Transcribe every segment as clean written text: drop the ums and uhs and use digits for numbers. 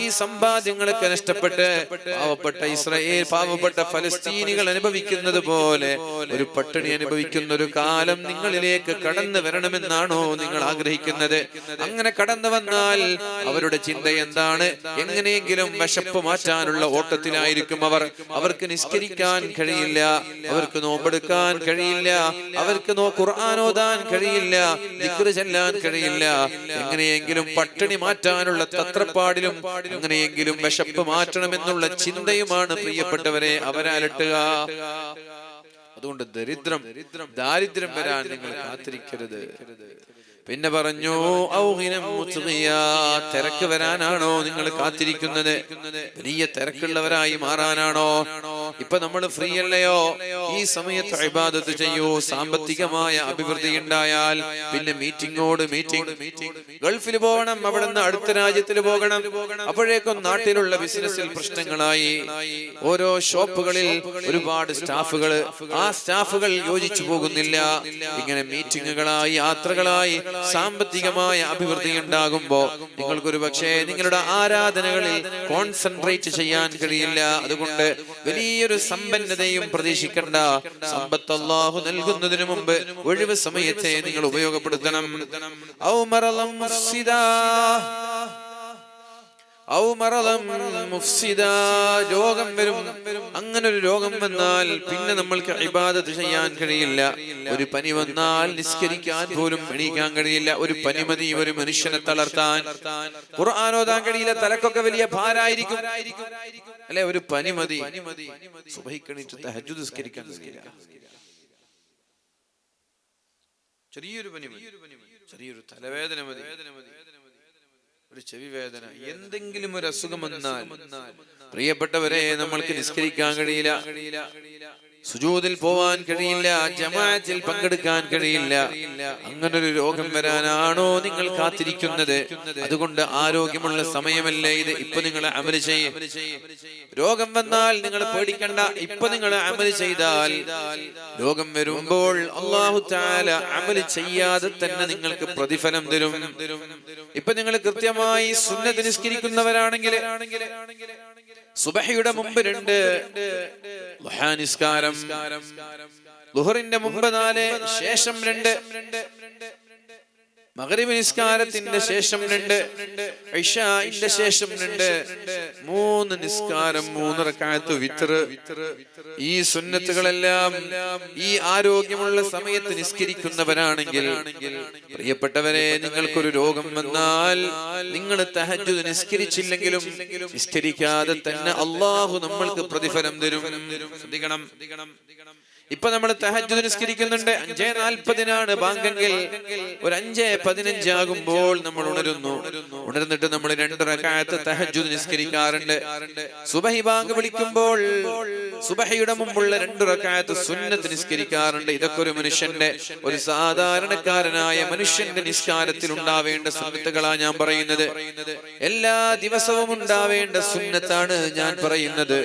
ഈ സമ്പാദ്യങ്ങളൊക്കെ നഷ്ടപ്പെട്ട് പാവപ്പെട്ട ഫലസ്തീനികൾ അനുഭവിക്കുന്നത് പോലെ ഒരു പട്ടിണി അനുഭവിക്കുന്ന ഒരു കാലം നിങ്ങളിലേക്ക് കടന്നു വരണമെന്നാണോ നിങ്ങൾ ആഗ്രഹിക്കുന്നത്? അങ്ങനെ കടന്നു വന്നാൽ അവരുടെ ചിന്ത എന്താണ്? എങ്ങനെയെങ്കിലും വിശപ്പ് മാറ്റാനുള്ള ഓട്ടത്തിലായിരിക്കും അവർക്ക് നിസ്കരിക്കാൻ കഴിയില്ല, അവർക്ക് നോമ്പെടുക്കാൻ കഴിയില്ല, അവർക്ക് ഖുർആൻ ഓതാൻ കഴിയില്ല, ദിക്ർ ചൊല്ലാൻ കഴിയില്ല. എങ്ങനെയെങ്കിലും പട്ടിണി മാറ്റാനുള്ള തത്രപ്പാടിലും എങ്ങനെയെങ്കിലും വിശപ്പ് മാറ്റണമെന്നുള്ള ചിന്തയുമാണ് പ്രിയപ്പെട്ടവരെ അവരലട്ടുക. അതുകൊണ്ട് ദാരിദ്ര്യം വരാൻ നിങ്ങൾ കാത്തിരിക്കരുത്. പിന്നെ പറഞ്ഞു, തിരക്ക് വരാനാണോ നിങ്ങൾ കാത്തിരിക്കുന്നത്? വലിയ തിരക്കുള്ളവരായി മാറാനാണോ? ഇപ്പൊ നമ്മൾ ഫ്രീ അല്ലയോ? ഈ സമയത്ത് ഇബാദത്ത് ചെയ്യൂ. സാമ്പത്തികമായ അഭിവൃദ്ധി ഉണ്ടായാൽ പിന്നെ മീറ്റിംഗ്. ഗൾഫിൽ പോകണം, അവിടെ നിന്ന് അടുത്ത രാജ്യത്തിൽ പോകണം. അപ്പോഴേക്കും നാട്ടിലുള്ള ബിസിനസ്സിൽ പ്രശ്നങ്ങളായി. ഓരോ ഷോപ്പുകളിൽ ഒരുപാട് ആ സ്റ്റാഫുകൾ യോജിച്ചു പോകുന്നില്ല. ഇങ്ങനെ മീറ്റിങ്ങുകളായി, യാത്രകളായി സാമ്പത്തികമായ അഭിവൃദ്ധി ഉണ്ടാകുമ്പോ നിങ്ങൾക്കൊരു പക്ഷേ നിങ്ങളുടെ ആരാധനകളിൽ കോൺസെൻട്രേറ്റ് ചെയ്യാൻ കഴിയില്ല. അതുകൊണ്ട് വലിയൊരു സമ്പന്നതയും പ്രതീക്ഷിക്കേണ്ട. സമ്പത്ത് അല്ലാഹു നൽകുന്നതിന് മുമ്പ് ഒഴിവ് സമയത്തെ നിങ്ങൾ ഉപയോഗപ്പെടുത്തണം. രോഗം വരും. അങ്ങനെ ഒരു രോഗം വന്നാൽ പിന്നെ നമ്മൾക്ക് ഇബാദത്ത് ചെയ്യാൻ കഴിയില്ല. ഒരു പനി വന്നാൽ നിസ്കരിക്കാൻ പോലും എണീക്കാൻ കഴിയില്ല. ഒരു പനി മതി ഒരു മനുഷ്യനെ തളർത്താൻ. ഖുർആൻ ഓതാൻ കഴിയില്ല, തലക്കൊക്കെ വലിയ ഭാരായിരിക്കും അല്ലെ? ഒരു പനി മതി. സുബഹിക്ക് എണീറ്റ് തഹജ്ജുദ് നിസ്കരിക്കാൻ കഴിയില്ല. ചെറിയൊരു പനി മതി, ചെറിയൊരു തലവേദന മതി, ഒരു ചെവി വേദന, എന്തെങ്കിലും ഒരു അസുഖം വന്നാൽ പ്രിയപ്പെട്ടവരെ നമ്മൾക്ക് നിസ്കരിക്കാൻ കഴിയില്ല, സുജൂദിൽ പോവാൻ കഴിയില്ല, ജമാഅത്തിൽ പങ്കെടുക്കാൻ കഴിയില്ല. അങ്ങനൊരു രോഗം വരാനാണോ നിങ്ങൾ കാത്തിരിക്കുന്നത്? അതുകൊണ്ട് ആരോഗ്യമുള്ള സമയമല്ലേ ഇത്? ഇപ്പൊ നിങ്ങൾ അമൽ ചെയ്യും. രോഗം വന്നാൽ നിങ്ങൾ പേടിക്കണ്ട. ഇപ്പൊ നിങ്ങൾ അമൽ ചെയ്താൽ രോഗം വരുമ്പോൾ അല്ലാഹു തആല അമൽ ചെയ്യാതെ തന്നെ നിങ്ങൾക്ക് പ്രതിഫലം തരും. ഇപ്പൊ നിങ്ങൾ കൃത്യമായി സുന്നത്ത് നിസ്കരിക്കുന്നവരാണെങ്കിൽ സുബഹിയുടെ മുമ്പ് 2 ദുഹാ നിസ്കാരം, ളുഹറിന്റെ മുമ്പ് 4, ശേഷം 2, മഗ്രിബ് നിസ്കാരത്തിന്റെ ശേഷം 2, ഇശാഇന്റെ ശേഷം 2, 3 നിസ്കാരം, 3 റക്അത്ത് വിത്ർ. ഈ സുന്നത്തുകളെല്ലാം ഈ ആരോഗ്യമുള്ള സമയത്ത് നിസ്കരിക്കുന്നവരാണെങ്കിൽ പ്രിയപ്പെട്ടവരെ, നിങ്ങൾക്കൊരു രോഗം വന്നാൽ നിങ്ങൾ തഹജ്ജുദ് നിസ്കരിച്ചില്ലെങ്കിലും നിസ്കരിക്കാതെ തന്നെ അല്ലാഹു നമ്മൾക്ക് പ്രതിഫലം തരും. ശ്രദ്ധിക്കണം. ഇപ്പൊ നമ്മൾ തഹജ്ജുദ് നിസ്കരിക്കുന്നുണ്ട്. 5:40 ബാങ്കെങ്കിൽ ഒരു 5:15 ആകുമ്പോൾ നമ്മൾ ഉണർന്നിട്ട് നമ്മൾ 2 റക്അത്ത് തഹജ്ജുദ് നിസ്കരിക്കാറുണ്ട്. സുബഹി ബാങ്ക് വിളിക്കുമ്പോൾ സുബഹിയുടെ മുമ്പുള്ള 2 റക്അത്ത് സുന്നത്ത് നിസ്കരിക്കാറുണ്ട്. ഇതൊക്കെ ഒരു മനുഷ്യന്റെ, ഒരു സാധാരണക്കാരനായ മനുഷ്യന്റെ നിസ്കാരത്തിൽ ഉണ്ടാവേണ്ട സുന്നത്തുകളാണ് ഞാൻ പറയുന്നത്. എല്ലാ ദിവസവും ഉണ്ടാവേണ്ട സുന്നത്താണ് ഞാൻ പറയുന്നത്.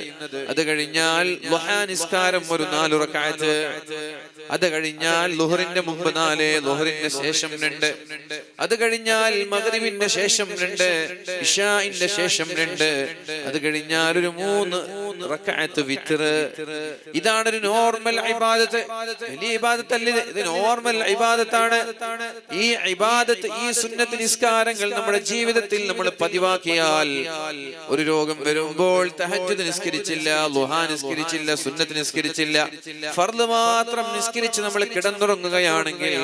അത് കഴിഞ്ഞാൽ ളുഹാ നിസ്കാരം ഒരു 4 റക്അത്ത്, അത് കഴിഞ്ഞാൽ ളുഹറിന്റെ മുമ്പ് 4, ളുഹറിന്റെ ശേഷം 2, അത് കഴിഞ്ഞാൽ മഗ്രിബിന്റെ ശേഷം 2, ഇശാഇന്റെ ശേഷം 2, അത് കഴിഞ്ഞാൽ ഒരു 3 റക്അത്ത് വിത്ർ. ഇതാണ് ഒരു നോർമൽ ഇബാദത്ത്. വലിയ ഇബാദത്ത് അല്ല ഇത്, നോർമൽ ഇബാദത്താണ്. ഈ ഇബാദത്ത്, ഈ സുന്നത്ത് നിസ്കാരങ്ങൾ നമ്മുടെ ജീവിതത്തിൽ നമ്മൾ പതിവാക്കിയാൽ ഒരു രോഗം വരുമ്പോൾ തഹജ്ജുദ് നിസ്കരിച്ചില്ല, ളുഹാ നിസ്കരിച്ചില്ല, സുന്നത്ത് നിസ്കരിച്ചില്ല, ഫർള് മാത്രം നിസ്കരിച്ച് നമ്മൾ കിടന്നുറങ്ങുകയാണെങ്കിൽ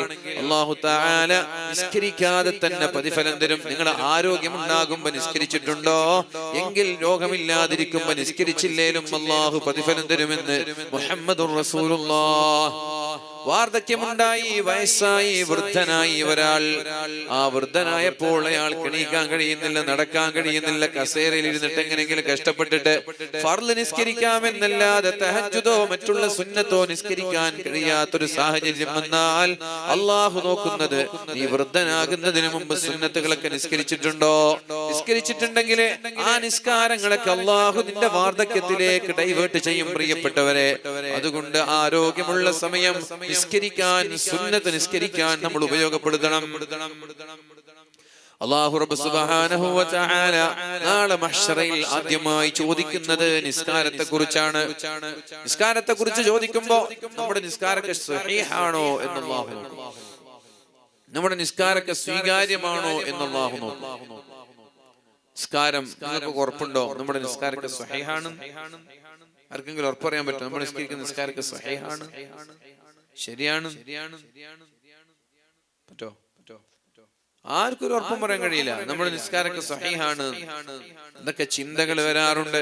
അല്ലാഹു തആല നിസ്കരിക്കാതെ തന്നെ പ്രതിഫലം തരും. നിങ്ങളുടെ ആരോഗ്യം ഉണ്ടാകുമ്പോ നിസ്കരിച്ചിട്ടുണ്ടോ എങ്കിൽ രോഗമില്ലാതിരിക്കുമ്പോ നിസ്കരിച്ചില്ലേലും അല്ലാഹു പ്രതിഫലം തരുമെന്ന് മുഹമ്മദുർ റസൂലുള്ളാഹ്. വാർദ്ധക്യമുണ്ടായി, വയസ്സായി, വൃദ്ധനായി ഒരാൾ. ആ വൃദ്ധനായപ്പോൾ അയാൾക്ക് എണീക്കാൻ കഴിയുന്നില്ല, നടക്കാൻ കഴിയുന്നില്ല, കസേരയിൽ ഇരുന്നിട്ട് എങ്ങനെയെങ്കിലും കഷ്ടപ്പെട്ടിട്ട് ഫർള് നിസ്കരിക്കാമെന്നല്ലാതെ തഹജ്ജുദോ മറ്റുള്ള സുന്നത്തോ നിസ്കരിക്കാൻ കഴിയാത്തൊരു സാഹചര്യം വന്നാൽ അള്ളാഹു നോക്കുന്നത് നീ വൃദ്ധനാകുന്നതിന് മുമ്പ് സുന്നത്തുകളൊക്കെ നിസ്കരിച്ചിട്ടുണ്ടോ? നിസ്കരിച്ചിട്ടുണ്ടെങ്കിൽ ആ നിസ്കാരങ്ങളൊക്കെ അള്ളാഹു നിന്റെ വാർദ്ധക്യത്തിലേക്ക് ഡൈവേർട്ട് ചെയ്യും പ്രിയപ്പെട്ടവരെ. അതുകൊണ്ട് ആരോഗ്യമുള്ള സമയം നിസ്കരിക്കാൻ, സുന്നത്ത് നിസ്കരിക്കാൻ നമ്മൾ ഉപയോഗപ്പെടുത്തണം. അല്ലാഹു റബ്ബ് സുബ്ഹാനഹു വ തആല നാളെ മഹ്ശറയിൽ ആദ്യമായി ചോദിക്കുന്നത് നിസ്കാരത്തെ കുറിച്ചാണ്. നിസ്കാരത്തെ കുറിച്ച് ചോദിക്കുമ്പോൾ നമ്മുടെ നിസ്കാരമൊക്കെ സ്വഹീഹാണോ എന്ന് അല്ലാഹു നോക്കും. നമ്മുടെ നിസ്കാരമൊക്കെ സ്വീകാര്യമാണോ എന്ന് അല്ലാഹു നോക്കും. നിസ്കാരം നിങ്ങൾക്ക് ഉറപ്പുണ്ടോ നമ്മുടെ നിസ്കാരമൊക്കെ സ്വഹീഹാണ്? ആർക്കെങ്കിലും ഉറപ്പ് പറയാൻ പറ്റും നമ്മൾ നിസ്കരിക്കുന്ന നിസ്കാരമൊക്കെ സ്വഹീഹാണ്, ശരിയാണ്? പറ്റോ? ആർക്കും ഒരു ഉറപ്പും പറയാൻ കഴിയില്ല നമ്മുടെ നിസ്കാരമൊക്കെ സ്വഹീഹാണ്. എന്തൊക്കെ ചിന്തകൾ വരാറുണ്ട്,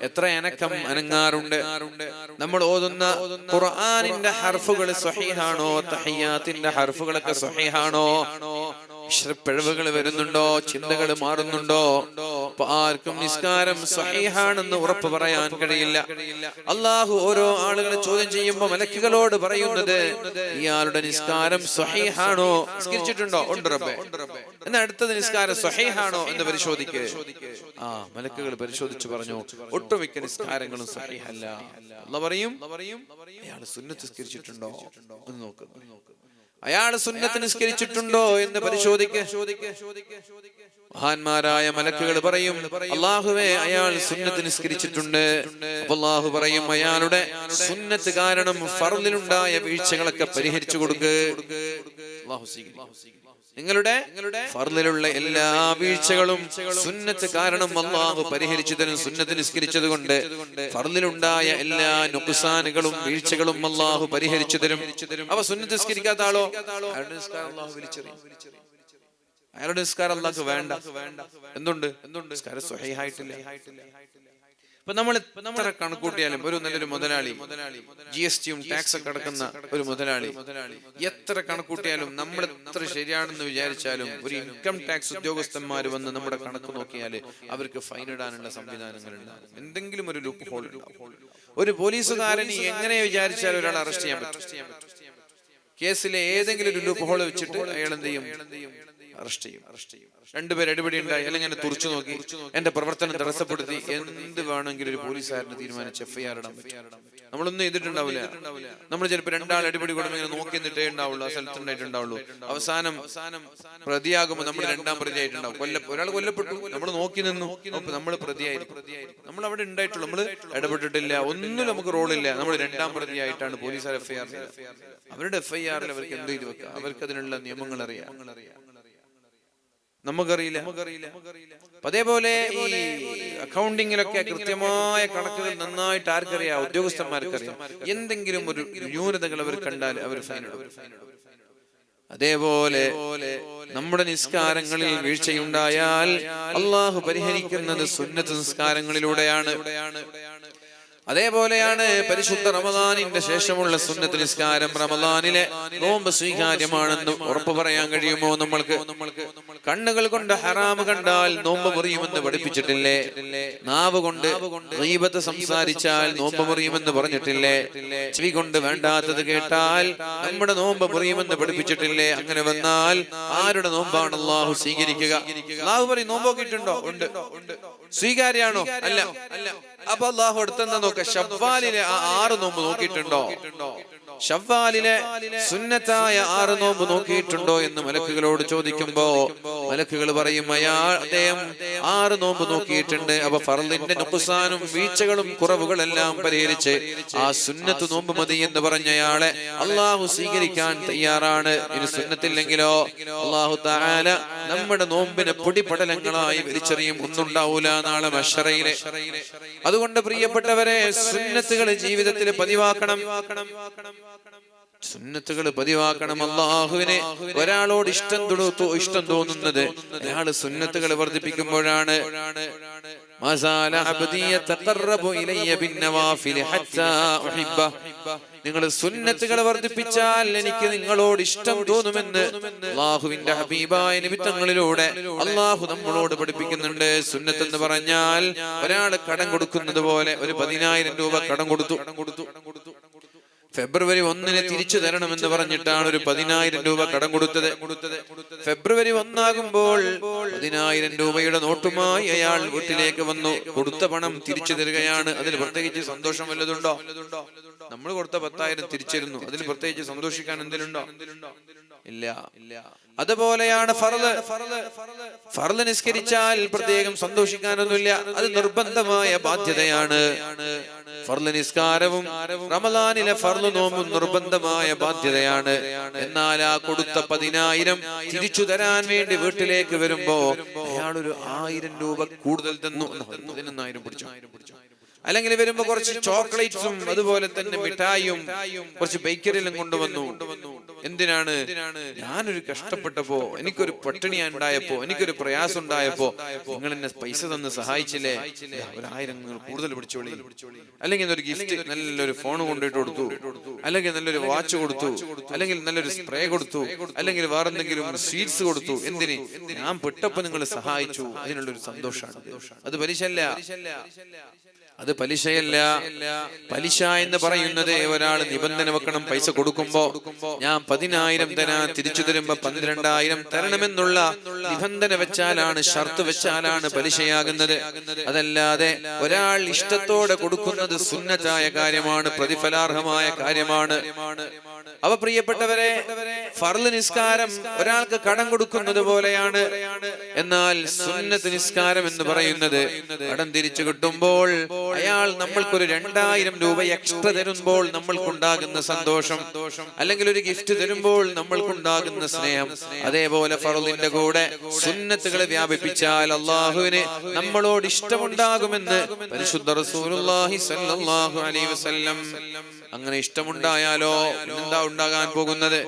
എത്ര അനക്കം അനങ്ങാറുണ്ട്. നമ്മൾ ഓതുന്ന ഖുർആനിന്റെ ഹർഫുകൾ സ്വഹീഹാണോ? തഹിയ്യാത്തിന്റെ ഹർഫുകളൊക്കെ സ്വഹീഹാണോ? പിഴവുകൾ വരുന്നുണ്ടോ? ചിന്തകൾ മാറുന്നുണ്ടോ? ആർക്കും നിസ്കാരം സ്വഹീഹാണെന്ന് ഉറപ്പ് പറയാൻ കഴിയില്ല. അല്ലാഹു ഓരോ ആളുകളെ ചോദ്യം ചെയ്യുമ്പോൾ മലക്കുകളോട് പറയുന്നത് ഇയാളുടെ നിസ്കാരം സ്വഹീഹാണോ? നിസ്കരിച്ചിട്ടുണ്ടോ? ഉണ്ട് റബ്ബേ. എന്നാ അടുത്തത് നിസ്കാരം സ്വഹീഹാണോ എന്ന് പരിശോധിക്കുക. മലക്കുകൾ പരിശോധിച്ചു പറഞ്ഞു ഒട്ടുമിക്ക നിസ്കാരങ്ങളും സ്വഹീഹല്ല. അല്ലാഹു പറയും അയാൾ സുന്നത്ത് നിസ്കരിച്ചിട്ടുണ്ടോ എന്ന് നോക്ക്. അയാൾ സുന്നത്ത് നിസ്കരിച്ചിട്ടുണ്ടോ എന്ന് പരിശോധിക്കുക. മഹാന്മാരായ മലക്കുകൾ പറയും അല്ലാഹുവേ അയാൾ സുന്നത്ത് നിസ്കരിച്ചിട്ടുണ്ട്. അപ്പോൾ അല്ലാഹു പറയും അയാളുടെ സുന്നത്ത് കാരണം ഫർളിലുണ്ടായ വീഴ്ചകളൊക്കെ പരിഹരിച്ചു കൊടുക്കുക. അല്ലാഹു സ്വീകരിക്കും. നിങ്ങളുടെ ഫർളിലുള്ള എല്ലാ വീഴ്ചകളും സുന്നത്ത് കാരണം അല്ലാഹു പരിഹരിച്ചു തരും. സുന്നത്ത് നിസ്കരിച്ചത് കൊണ്ട് ഫർളിലുണ്ടായ എല്ലാ നുക്സാനുകളും വീഴ്ചകളും അല്ലാഹു പരിഹരിച്ചു തരും. അപ്പൊ സുന്നത്ത് നിസ്കരിക്കാത്ത ആളോ അയാളുടെ നിസ്കാരം അല്ലാഹു വലിച്ചെറിയും. അയാളുടെ നിസ്കാരം അല്ലാഹു വേണ്ട. എന്തുണ്ട്? നിസ്കാരം സ്വഹീഹായിട്ടില്ല. ഇപ്പൊ നമ്മൾ എത്ര കണക്കൂട്ടിയാലും ഒരു നല്ലൊരു മുതലാളി, GSTയും ടാക്സ് ഒക്കെ അടക്കുന്ന ഒരു മുതലാളി, എത്ര കണക്കൂട്ടിയാലും നമ്മൾ എത്ര ശരിയാണെന്ന് വിചാരിച്ചാലും ഒരു ഇൻകം ടാക്സ് ഉദ്യോഗസ്ഥന്മാർ വന്ന് നമ്മുടെ കണക്ക് നോക്കിയാൽ അവർക്ക് ഫൈൻ ഇടാനുള്ള സംവിധാനങ്ങളുണ്ട്. എന്തെങ്കിലും ഒരു ലൂപ്പ് ഹോൾ. ഒരു പോലീസുകാരന് എങ്ങനെ വിചാരിച്ചാലും ഒരാൾ അറസ്റ്റ് ചെയ്യാൻ പറ്റും. കേസിലെ ഏതെങ്കിലും ഒരു ലൂപ്പ് ഹോൾ വെച്ചിട്ട് അയാൾ എന്ത് ചെയ്യും? അറസ്റ്റ് ചെയ്യും. രണ്ടുപേർ അടിപൊളി ഉണ്ടായി അല്ലെങ്കിൽ എന്നെ തുറച്ചു നോക്കി, എന്റെ പ്രവർത്തനം തടസ്സപ്പെടുത്തി, എന്ത് വേണമെങ്കിലും ഒരു പോലീസുകാരന് തീരുമാനിച്ച് FIR ഇടാൻ പറ്റും. നമ്മളൊന്നും ചെയ്തിട്ടുണ്ടാവില്ല. നമ്മൾ ചിലപ്പോൾ രണ്ടാൾ അടിപൊളി കൊടുക്കും ഇങ്ങനെ നോക്കി നിന്നിട്ടേ ഉണ്ടാവുള്ളൂ, ആ സ്ഥലത്തുണ്ടായിട്ടുണ്ടാവുള്ളൂ. അവസാനം പ്രതിയാകുമ്പോൾ നമ്മൾ രണ്ടാം പ്രതിയായിട്ടുണ്ടാവും. ഒരാൾ കൊല്ലപ്പെട്ടു, നമ്മൾ നോക്കി നിന്നു, നമ്മൾ പ്രതിയായിരിക്കും. നമ്മൾ അവിടെ ഉണ്ടായിട്ടുള്ളൂ, നമ്മൾ ഇടപെട്ടിട്ടില്ല, ഒന്നും നമുക്ക് റോളില്ല. നമ്മൾ രണ്ടാം പ്രതിയായിട്ടാണ് പോലീസുകാർ FIR. അവരുടെ FIRൽ അവർക്ക് എന്ത് ചെയ്തു വെക്കാം? അവർക്ക് അതിനുള്ള നിയമങ്ങൾ അറിയാം, നമുക്കറിയില്ല. അതേപോലെ ഈ അക്കൗണ്ടിങ്ങിലൊക്കെ കൃത്യമായ കണക്കുകൾ നന്നായിട്ട് ആർക്കറിയാം? ഉദ്യോഗസ്ഥന്മാർക്കറിയാം. എന്തെങ്കിലും ഒരു ന്യൂനതകൾ അവർ കണ്ടാൽ അവർ ഫൈൻ ഇടും. അതേപോലെ നമ്മുടെ നിസ്കാരങ്ങളിൽ വീഴ്ചയുണ്ടായാൽ അല്ലാഹു പരിഹരിക്കുന്നത് സുന്നത്ത് നിസ്കാരങ്ങളിലൂടെയാണ്. അതേപോലെയാണ് പരിശുദ്ധ റമദാനിന്റെ ശേഷമുള്ള സുന്നത്ത് നിസ്കാരം. റമദാനിലെ നോമ്പ് സ്വീകാര്യമാണെന്ന് ഉറപ്പ് പറയാൻ കഴിയുമോ നമ്മൾക്ക്? കണ്ണുകൾ കൊണ്ട് ഹറാമ് കണ്ടാൽ നോമ്പ് മുറിയുമെന്ന് പഠിപ്പിച്ചിട്ടില്ലേ? നാവ് കൊണ്ട് ഗീബത്ത് സംസാരിച്ചാൽ നോമ്പ് മുറിയുമെന്ന് പറഞ്ഞിട്ടില്ലേ? ചെവി കൊണ്ട് വേണ്ടാത്തത് കേട്ടാൽ നമ്മുടെ നോമ്പ് മുറിയുമെന്ന് പഠിപ്പിച്ചിട്ടില്ലേ? അങ്ങനെ വന്നാൽ ആരുടെ നോമ്പാണ് അല്ലാഹു സ്വീകരിക്കുക? അല്ലാഹു പറയും നോമ്പ് നോക്കിയിട്ടുണ്ടോ? ഉണ്ട്. സ്വീകാര്യാണോ? അല്ല. അപ്പൊ അല്ലാഹു അടുത്തെന്താ നോക്ക? ശവ്വാലിലെ ആ 6 നോമ്പ് നോക്കിയിട്ടുണ്ടോ? ശവ്വാലിലെ സുന്നത്തായ 6 നോമ്പ് നോക്കിയിട്ടുണ്ടോ എന്ന് മലക്കുകളോട് ചോദിക്കുമ്പോ മലക്കുകൾ പറയും അദ്ദേഹം 6 നോമ്പ് നോക്കിയിട്ടുണ്ട്. അപ്പൊ ഫർളിന്റെ നുക്സാനും വീഴ്ചകളും കുറവുകളെല്ലാം പരിഹരിച്ച് ആ സുന്നത്ത് നോമ്പ് മതി എന്ന് പറഞ്ഞയാളെ അല്ലാഹു സ്വീകരിക്കാൻ തയ്യാറാണ്. ഇനി സുന്നത്തില്ലെങ്കിലോ അല്ലാഹു തആല നമ്മുടെ നോമ്പിനെ പൊടിപടലങ്ങളായി വലിച്ചെറിയും. ഒന്നുണ്ടാവൂല നാളെ മഹ്ശറയിലെ. അതുകൊണ്ട് പ്രിയപ്പെട്ടവരെ, സുന്നത്തുകൾ ജീവിതത്തിൽ പതിവാക്കണം. സുന്നത്തുകൾ പതിവാക്കണം. അല്ലാഹുവിനെ ഒരാളോട് ഇഷ്ടം തോന്നുന്നത് അയാള് സുന്നത്തുകൾ വർദ്ധിപ്പിക്കുമ്പോഴാണ്. നിങ്ങൾ സുന്നത്തുകൾ വർദ്ധിപ്പിച്ചാൽ എനിക്ക് നിങ്ങളോട് ഇഷ്ടം തോന്നുമെന്ന് അല്ലാഹുവിന്റെ ഹബീബായ നിമിത്തങ്ങളിലൂടെ അല്ലാഹു നമ്മളോട് പഠിപ്പിക്കുന്നുണ്ട്. സുന്നത്ത് എന്ന് പറഞ്ഞാൽ ഒരാൾ കടം കൊടുക്കുന്നത് പോലെ ഒരു 10,000 രൂപ കടം കൊടുത്തു. ഫെബ്രുവരി 1 തിരിച്ചു തരണമെന്ന് പറഞ്ഞിട്ടാണ് ഒരു 10,000 രൂപ കടം കൊടുത്തത്. ഫെബ്രുവരി 1 10,000 രൂപയുടെ നോട്ടുമായി അയാൾ വീട്ടിലേക്ക് വന്നു. കൊടുത്ത പണം തിരിച്ചു തരികയാണ്. അതിൽ പ്രത്യേകിച്ച് സന്തോഷം വല്ലതുണ്ടോ? നമ്മൾ കൊടുത്ത 10,000 തിരിച്ചിരുന്നു. അതിൽ പ്രത്യേകിച്ച് സന്തോഷിക്കാൻ എന്തെങ്കിലുണ്ടോ? ഇല്ല. അതുപോലെയാണ് ഫർള് നിസ്കരിച്ചാൽ പ്രത്യേകം സന്തോഷിക്കാനൊന്നുമില്ല. അത് നിർബന്ധമായ ബാധ്യതയാണ്. ഫർള് നിസ്കാരവും റമദാനിലെ ഫർള് നോമ്പും നിർബന്ധമായ ബാധ്യതയാണ്. എന്നാൽ ആ കൊടുത്ത 10,000 തിരിച്ചു തരാൻ വേണ്ടി വീട്ടിലേക്ക് വരുമ്പോ അയാൾ ഒരു 1000 രൂപ കൂടുതൽ തന്നു. 11,000 പിടിച്ചു. അല്ലെങ്കിൽ വരുമ്പോ കുറച്ച് ചോക്ലേറ്റ്സും അതുപോലെ തന്നെ മിഠായിയും കുറച്ച് ബേക്കറിയിലും കൊണ്ടുവന്നു. എന്തിനാണ്? ഞാനൊരു കഷ്ടപ്പെട്ടപ്പോ, എനിക്കൊരു പട്ടിണി ഉണ്ടായപ്പോ, എനിക്കൊരു പ്രയാസം ഉണ്ടായപ്പോ നിങ്ങൾ എന്നെ പൈസ തന്ന് സഹായിച്ചില്ലേ, 1,000 കൂടുതൽ പിടിച്ചോളി. അല്ലെങ്കിൽ ഒരു ഗിഫ്റ്റ്, നല്ലൊരു ഫോൺ കൊണ്ടിട്ട് കൊടുത്തു, അല്ലെങ്കിൽ നല്ലൊരു വാച്ച് കൊടുത്തു, അല്ലെങ്കിൽ നല്ലൊരു സ്പ്രേ കൊടുത്തു, അല്ലെങ്കിൽ വേറെന്തെങ്കിലും സ്വീറ്റ്സ് കൊടുത്തു. എന്തിന്? ഞാൻ പെട്ടപ്പോ നിങ്ങൾ സഹായിച്ചു. അതിനുള്ളൊരു സന്തോഷമാണ്. അത് പലിശല്ല. അത് പലിശയല്ല. പലിശ എന്ന് പറയുന്നത് ഒരാൾ നിബന്ധന വെക്കണം. പൈസ കൊടുക്കുമ്പോ ഞാൻ 10,000 തരാൻ, തിരിച്ചു തരുമ്പോ 12,000 തരണമെന്നുള്ള നിബന്ധന വെച്ചാലാണ്, ഷർത്ത് വെച്ചാലാണ് പലിശയാകുന്നത്. അതല്ലാതെ ഒരാൾ ഇഷ്ടത്തോടെ കൊടുക്കുന്നത് സുന്നത്തായ കാര്യമാണ്, പ്രതിഫലാർഹമായ കാര്യമാണ്. അവ പ്രിയപ്പെട്ടവരെ, ഫർള് നിസ്കാരം ഒരാൾക്ക് കടം കൊടുക്കുന്നത് പോലെയാണ്. എന്നാൽ സുന്നത്ത് നിസ്കാരം എന്ന് പറയുന്നത് കടം തിരിച്ചു കിട്ടുമ്പോൾ അയാൾ നമ്മൾക്കൊരു 2,000 രൂപ എക്സ്ട്രാ തരുമ്പോൾ നമ്മൾക്കുണ്ടാകുന്ന സന്തോഷം, അല്ലെങ്കിൽ ഒരു ഗിഫ്റ്റ് തരുമ്പോൾ നമ്മൾക്കുണ്ടാകുന്ന സ്നേഹം, അതേപോലെ ഫർളിന്റെ കൂടെ സുന്നത്തുകളെ വ്യാപിപ്പിച്ചാൽ അള്ളാഹുവിന് നമ്മളോട് ഇഷ്ടമുണ്ടാകുമെന്ന് പരിശുദ്ധ റസൂലുള്ളാഹി സ്വല്ലല്ലാഹു അലൈഹി വസല്ലം. അങ്ങനെ ഇഷ്ടമുണ്ടായാലോ എന്താ ഉണ്ടാകാൻ പോകുന്നത്?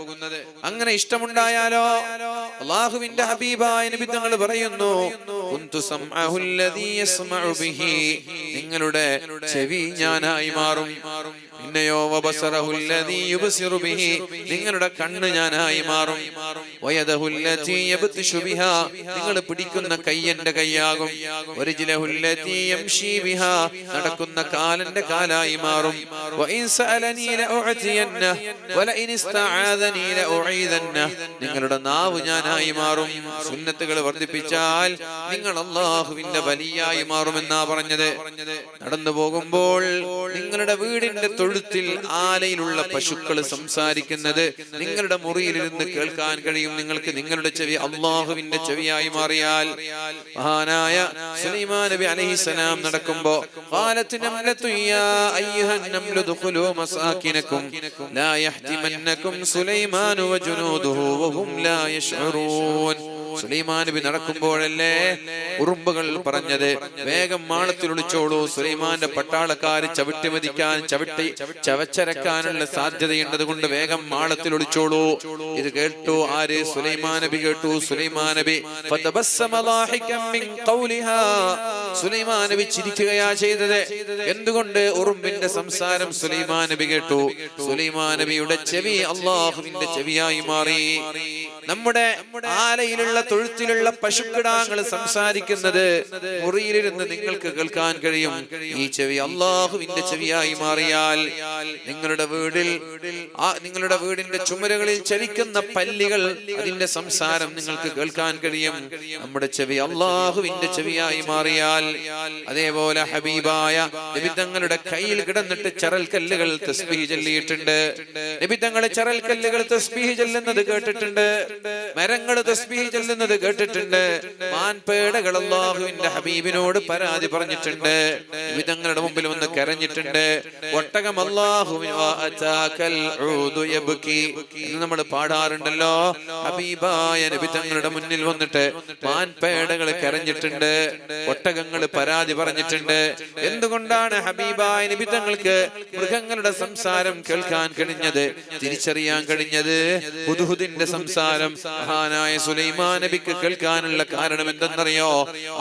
അങ്ങനെ ഇഷ്ടമുണ്ടായാലോ അള്ളാഹുവിന്റെ ഹബീബായ നബി തങ്ങൾ പറയുന്നു, കുന്തു സമഅഹു അല്ലദീ യസ്മഉ ബിഹി, നിങ്ങളുടെ ചെവി ഞാനായി മാറും. പിന്നെയോ വബസറഹു അല്ലദീ യുബ്സിറു ബിഹി, നിങ്ങളുടെ കണ്ണ് ഞാനായി മാറും. വയദഹു അല്ലതീ യബ്തിശു ബിഹാ, നിങ്ങൾ പിടിക്കുന്ന കൈ എന്റെ കൈയാകും. വരിജ്ലഹു അല്ലതീ യംശി ബിഹാ, നടക്കുന്ന കാലന്റെ കാലായി മാറും. വഇൻ സഅലനീ ലഉഅതിയന്ന വലഇൻ ഇസ്തആദനീ ലഉഈദന്ന, നിങ്ങളുടെ നാവ് ഞാനായി മാറും. സുന്നത്തുകൾ വർദ്ധിപ്പിച്ചാൽ നിങ്ങൾ അല്ലാഹുവിന്റെ വലിയായി മാറുമെന്നാ പറഞ്ഞത്. നടന്നു പോകുമ്പോൾ നിങ്ങളുടെ വീടിന്റെ തൊഴുത്തിൽ ആലയിലുള്ള പശുക്കൾ സംസാരിക്കുന്നത് നിങ്ങളുടെ മുറിയിലിരുന്ന് കേൾക്കാൻ കഴിയും. നിങ്ങൾക്ക് നിങ്ങളുടെ ചെവി അല്ലാഹുവിന്റെ ചെവിയായി മാറിയാൽ. മഹാനായ സുലൈമാൻ നബി അലൈഹിസ്സലാം നടക്കുമ്പോ ഖാലത്ത് നംലതു യാ അയ്യുഹൻ നംലു ദഖുലൂ മസാകിനകും ലാ യഹ്തിമന്നകും സുലൈമാൻ വജുനൂദുഹു വഹും ലാ യശ്ഉറൂൻ. സുലൈമാൻ നബി നടക്കുമ്പോഴല്ലേ ഉറുമ്പുകൾ പറഞ്ഞത്, വേഗം മാളത്തിൽ ഒളിച്ചോളൂ, സുലൈമാന്റെ പട്ടാളക്കാർ ചവിട്ടി മതിക്കാൻ, ചവച്ചരക്കാനുള്ള സാധ്യതയുണ്ട്, കൊണ്ട് വേഗം മാളത്തിൽ ഒളിച്ചോളൂ. ഇത് കേട്ടു ആര്? സുലൈമാൻ നബി കേട്ടു. സുലൈമാൻ നബി സുലൈമാൻ നബി ചിരിക്കുകയാ ചെയ്തത്. എന്തുകൊണ്ട്? ഉറുമ്പിന്റെ സംസാരം സുലൈമാൻ നബി കേട്ടു. സുലൈമാൻ നബിയുടെ ചെവി അല്ലാഹുവിന്റെ ചെവിയായി മാറി. നമ്മുടെ ആലയിലുള്ള തൊഴുത്തിലുള്ള പശുക്കിടാങ്ങൾ സംസാരിക്കുന്നത് മുറിയിലിരുന്ന് നിങ്ങൾക്ക് കേൾക്കാൻ കഴിയും. ഈ ചെവി അല്ലാഹുവിന്റെ ചെവിയായി മാറിയാൽ നിങ്ങളുടെ വീടിന്റെ ചുമരുകളിൽ ചലിക്കുന്ന പല്ലികൾ, അതിന്റെ സംസാരം നിങ്ങൾക്ക് കേൾക്കാൻ കഴിയും. നമ്മുടെ ചെവി അല്ലാഹുവിന്റെ ചെവിയായി മാറിയാൽ, അതേപോലെ ഹബീബായ നബി തങ്ങളുടെ കയ്യിൽ കിടന്നിട്ട് ചരൽക്കല്ലുകൾ തസ്ബീഹ് ചൊല്ലിയിട്ടുണ്ട്. നബി തങ്ങളെ ചരൽക്കല്ലുകൾ തസ്ബീഹ് ചൊല്ലുന്നത് കേട്ടിട്ടുണ്ട്. മരങ്ങൾ തസ്ബീഹ് ചൊല്ലുന്നത് കേട്ടിട്ടുണ്ട്. മാൻപേടകൾ അല്ലാഹുവിന്റെ ഹബീബിനോട് പരാതി പറഞ്ഞിട്ടുണ്ട്. നബി തങ്ങളുടെ മുമ്പിൽ വന്ന് കരഞ്ഞിട്ടുണ്ട്. ഒട്ടകം എന്ന് നമ്മൾ പാടാറുണ്ടല്ലോ. ഹബീബായ നബി തങ്ങളുടെ മുന്നിൽ വന്നിട്ട് മാൻപേടകൾ കരഞ്ഞിട്ടുണ്ട്, ഒട്ടകങ്ങൾ പരാതി പറഞ്ഞിട്ടുണ്ട്. എന്തുകൊണ്ടാണ് ഹബീബായ നബി തങ്ങൾക്ക് മൃഗങ്ങളുടെ സംസാരം കേൾക്കാൻ കഴിഞ്ഞത്, തിരിച്ചറിയാൻ കഴിഞ്ഞത്? ഹുദ്ഹുദിന്റെ സംസാരം മഹാനായ സുലൈമാൻ നബിക്ക് കേൾക്കാനുള്ള കാരണം എന്തെന്നറിയോ?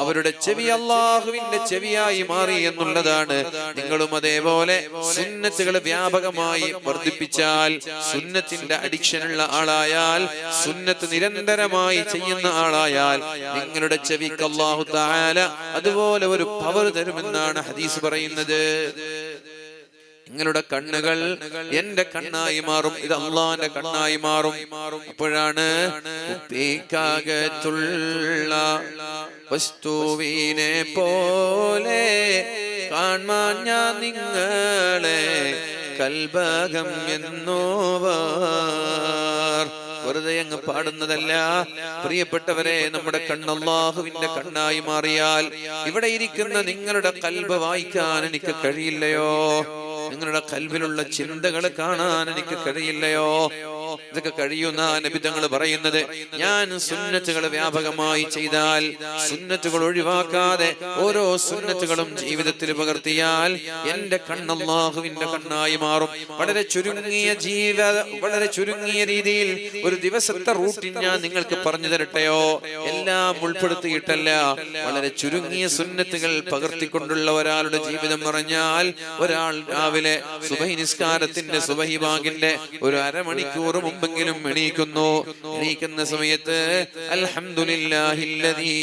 അവരുടെ ചെവി അല്ലാഹുവിന്റെ ചെവിയായി മാറി എന്നുള്ളതാണ്. നിങ്ങളും അതേപോലെ സുന്നത്തുകൾ വ്യാപകമായി വർദ്ധിപ്പിച്ചാൽ, സുന്നത്തിന്റെ അഡിക്ഷനുള്ള ആളായാൽ, സുന്നത്ത് നിരന്തരമായി ചെയ്യുന്ന ആളായാൽ നിങ്ങളുടെ ചെവിക്ക് അല്ലാഹു തആല അതുപോലെ ഒരു പവർ തരുമെന്നാണ് ഹദീസ് പറയുന്നത്. നിങ്ങളുടെ കണ്ണുകൾ എന്റെ കണ്ണായി മാറും, ഇത് അള്ളാന്റെ കണ്ണായി മാറും. അപ്പോഴാണ് കുപ്പിക്കകത്തുള്ള വസ്തുവിനെ പോലെ കാണാൻ ഞാൻ നിങ്ങളെ കൽബകം എന്നോവർ. വെറുതെ അങ്ങ് പാടുന്നതല്ല പ്രിയപ്പെട്ടവരെ. നമ്മുടെ കണ്ണ് അല്ലാഹുവിന്റെ കണ്ണായി മാറിയാൽ ഇവിടെ ഇരിക്കുന്ന നിങ്ങളുടെ കൽബ് വായിക്കാൻ എനിക്ക് കഴിയില്ലയോ? നിങ്ങളുടെ കൽബിലുള്ള ചിന്തകൾ കാണാൻ എനിക്ക് കഴിയില്ലയോ? ഇതൊക്കെ കഴിയുന്ന നബി തങ്ങൾ പറയുന്നത്, ഞാൻ സുന്നത്തുകൾ വ്യാപകമായി ചെയ്താൽ, സുന്നത്തുകൾ ഒഴിവാക്കാതെ ഓരോ സുന്നത്തുകളും ജീവിതത്തിൽ പകർത്തിയാൽ എന്റെ കണ്ണ് അല്ലാഹുവിന്റെ കണ്ണായി മാറും. വളരെ ചുരുങ്ങിയ രീതിയിൽ ഒരു ദിവസത്തെ റൂട്ടീൻ ഞാൻ നിങ്ങൾക്ക് പറഞ്ഞു തരട്ടെയോ? എല്ലാം ഉൾപ്പെടുത്തിയിട്ടല്ല, വളരെ ചുരുങ്ങിയ സുന്നത്തുകൾ പകർത്തിക്കൊണ്ടുള്ള ഒരാളുടെ ജീവിതം പറഞ്ഞാൽ, ഒരാൾ രാവിലെ സുബഹി നിസ്കാരത്തിന്റെ സുബഹി ബാങ്കിന്റെ ഒരു അരമണിക്കൂർ മുമ്പെങ്കിലും എണീക്കുന്ന സമയത്ത് അൽഹംദുലില്ലാഹില്ലദീ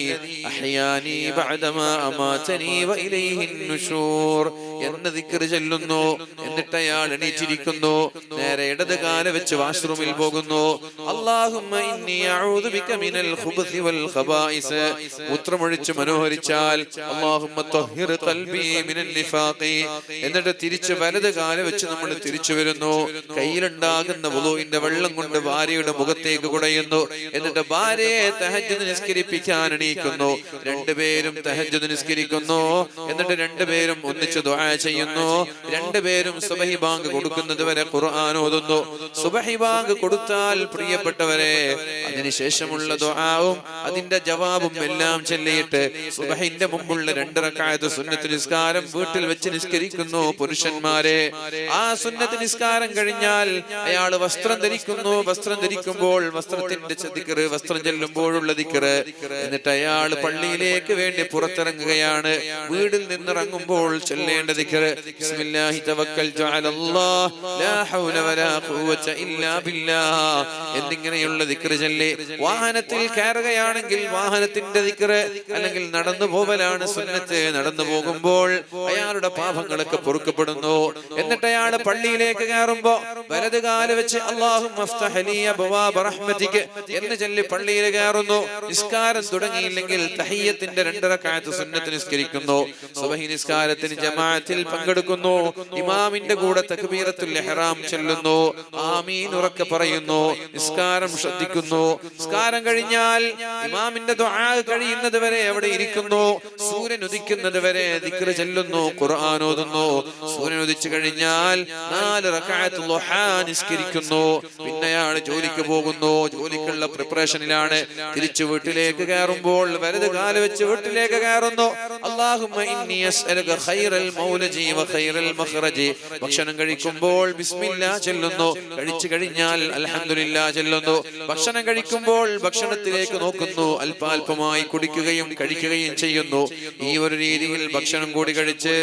അഹ്യാനി ബഅദമാ അമാതനി വഇലൈഹിൻ നുശൂർ എന്ന ദിക്ർ ചൊല്ലുന്നു. എന്നിട്ട് അയാൾ എണീറ്റിരിക്കുന്നു, നേരെ ഇടത് കാല് വെച്ച് വാഷ്റൂമിൽ പോകുന്നു. അല്ലാഹുമ്മ ഇന്നി അഊദു ബിക മിനൽ ഖുബ്സി വൽ ഖബായിസ് മൂത്രമൊഴിച്ച് മനോഹരിച്ചാൽ അല്ലാഹുമ്മ തഹ്ഹിർ ഖൽബി മിനൻ നിഫാഖി. എന്നിട്ട് തിരിച്ച് വലത് കാല് വെച്ച് നമ്മൾ തിരിച്ചു വരുന്നു. കയ്യിലുണ്ടാകുന്ന വുളൂഇന്റെ വെള്ളം കൊണ്ട് ഭാര്യയുടെ മുഖത്തേക്ക് കുടയുന്നു. എന്നിട്ട് ഭാര്യയെ തഹജ്ജുദ് നിസ്കരിപ്പിക്കാൻ എണീക്കുന്നു. രണ്ടുപേരും തഹജ്ജുദ് നിസ്കരിക്കുന്നു. എന്നിട്ട് രണ്ടുപേരും ഒന്നിച്ച് ദുആ ചെയ്യുന്നു. രണ്ടുപേരും സുബഹി ബാങ്ക് കൊടുക്കുന്നത് വരെ ഖുർആൻ ഓതുന്നു. സുബഹി ബാങ്ക് കൊടുത്താൽ പ്രിയപ്പെട്ടവരെ, അതിനുശേഷമുള്ള ദുആവും അതിന്റെ ജവാബും എല്ലാം ചൊല്ലിയിട്ട് സുബഹിന്റെ മുമ്പുള്ള 2 റക്അത്ത് സുന്നത്ത് നിസ്കാരം വീട്ടിൽ വെച്ച് നിസ്കരിക്കുന്നു പുരുഷന്മാരെ. ആ സുന്നത്ത് നിസ്കാരം കഴിഞ്ഞാൽ അയാൾ വസ്ത്രം ധരിക്കുന്നു. വസ്ത്രം ധരിക്കുമ്പോൾ വസ്ത്രത്തിന്റെ ദിക്ർ, വസ്ത്രം ചെല്ലുമ്പോഴുള്ള ദിക്ർ. എന്നിട്ട് അയാൾ പള്ളിയിലേക്ക് വേണ്ടി പുറത്തിറങ്ങുകയാണ്. വീടിൽ നിന്നിറങ്ങുമ്പോൾ ചൊല്ലേണ്ട ദിക്ർ ബിസ്മില്ലാഹി തവക്കൽതു അലല്ലാഹ് ലാ ഹൗല വലാ ഖുവത ഇല്ലാ ബില്ലാഹ് എന്നിങ്ങനെയുള്ള ദിക്ർ ചൊല്ലി വാഹനത്തിൽ കയറുകയാണെങ്കിൽ വാഹനത്തിന്റെ ദിക്ർ, അല്ലെങ്കിൽ നടന്നു പോവലാണ് സുന്നത്ത്, നടന്നു പോകുമ്പോൾ അയാളുടെ പാപങ്ങളൊക്കെ പൊറുക്കപ്പെടുന്നു. എന്നിട്ട് അയാൾ പള്ളിയിലേക്ക് കയറുമ്പോ വലത് കാല് വെച്ച് അല്ലാഹുമ്മ അഫ്തഹ് ലി അബ്വാബ റഹ്മതിക എന്ന് ചൊല്ലി പള്ളിയിൽ കയറുന്നു. നിസ്കാരം തുടങ്ങിയില്ലെങ്കിൽ തഹിയ്യത്തിന്റെ 2 റക്അത്ത് സുന്നത്ത് നിസ്കരിക്കുന്നു. സുബഹി നിസ്കാരത്തിന് ജമാഅത്തിൽ പങ്കെടുക്കുന്നു. ഇമാമിന്റെ കൂടെ തക്ബീറത്തുൽ ഇഹ്റാം ചൊല്ലുന്നു. ആമീൻ ഉറക്കെ പറയുന്നു. നിസ്കാരം ശ്രദ്ധിക്കുന്നു. നിസ്കാരം കഴിഞ്ഞാൽ ഇമാമിന്റെ ദുആ കഴിയുന്നത് വരെ അവിടെ ഇരിക്കുന്നു. സൂര്യൻ ഉദിക്കുന്നത് വരെ ദിക്ർ ചൊല്ലുന്നു, ഖുർആൻ ഓതുന്നു. സൂര്യൻ ഉദിച്ചു കഴിഞ്ഞാൽ 4 റക്അത്ത് ദുഹാ നിസ്കരിക്കുന്നു. പിന്നെ അയാൾ ജോലിക്ക് പോകുന്നു. ജോലിക്കുള്ള പ്രിപ്പറേഷനിലാണ്. തിരിച്ചു വീട്ടിലേക്ക് കയറുമ്പോൾ വലത് കാല് വെച്ച് വീട്ടിലേക്ക് കയറുന്നു. അല്ലാഹുമ്മ ഇന്നി അസ്അലുക ഖൈറൽ മൗലജി വ ഖൈറൽ മഖ്റജി. ഭക്ഷണം കഴിക്കുമ്പോൾ ബിസ്മില്ലാഹ് ചൊല്ലുന്നു. കഴിച്ചു കഴിഞ്ഞാൽ അൽഹംദുലില്ലാഹ് ചൊല്ലുന്നു. ഭക്ഷണം കഴിക്കുമ്പോൾ ഭക്ഷണത്തിലേക്ക് നോക്കുന്നു. അല്പാൽപമായി കുടിക്കുകയും കഴിക്കുകയും ചെയ്യുന്നു. ഈ ഒരു രീതിയിൽ ഭക്ഷണം കൂടി കഴിച്ച്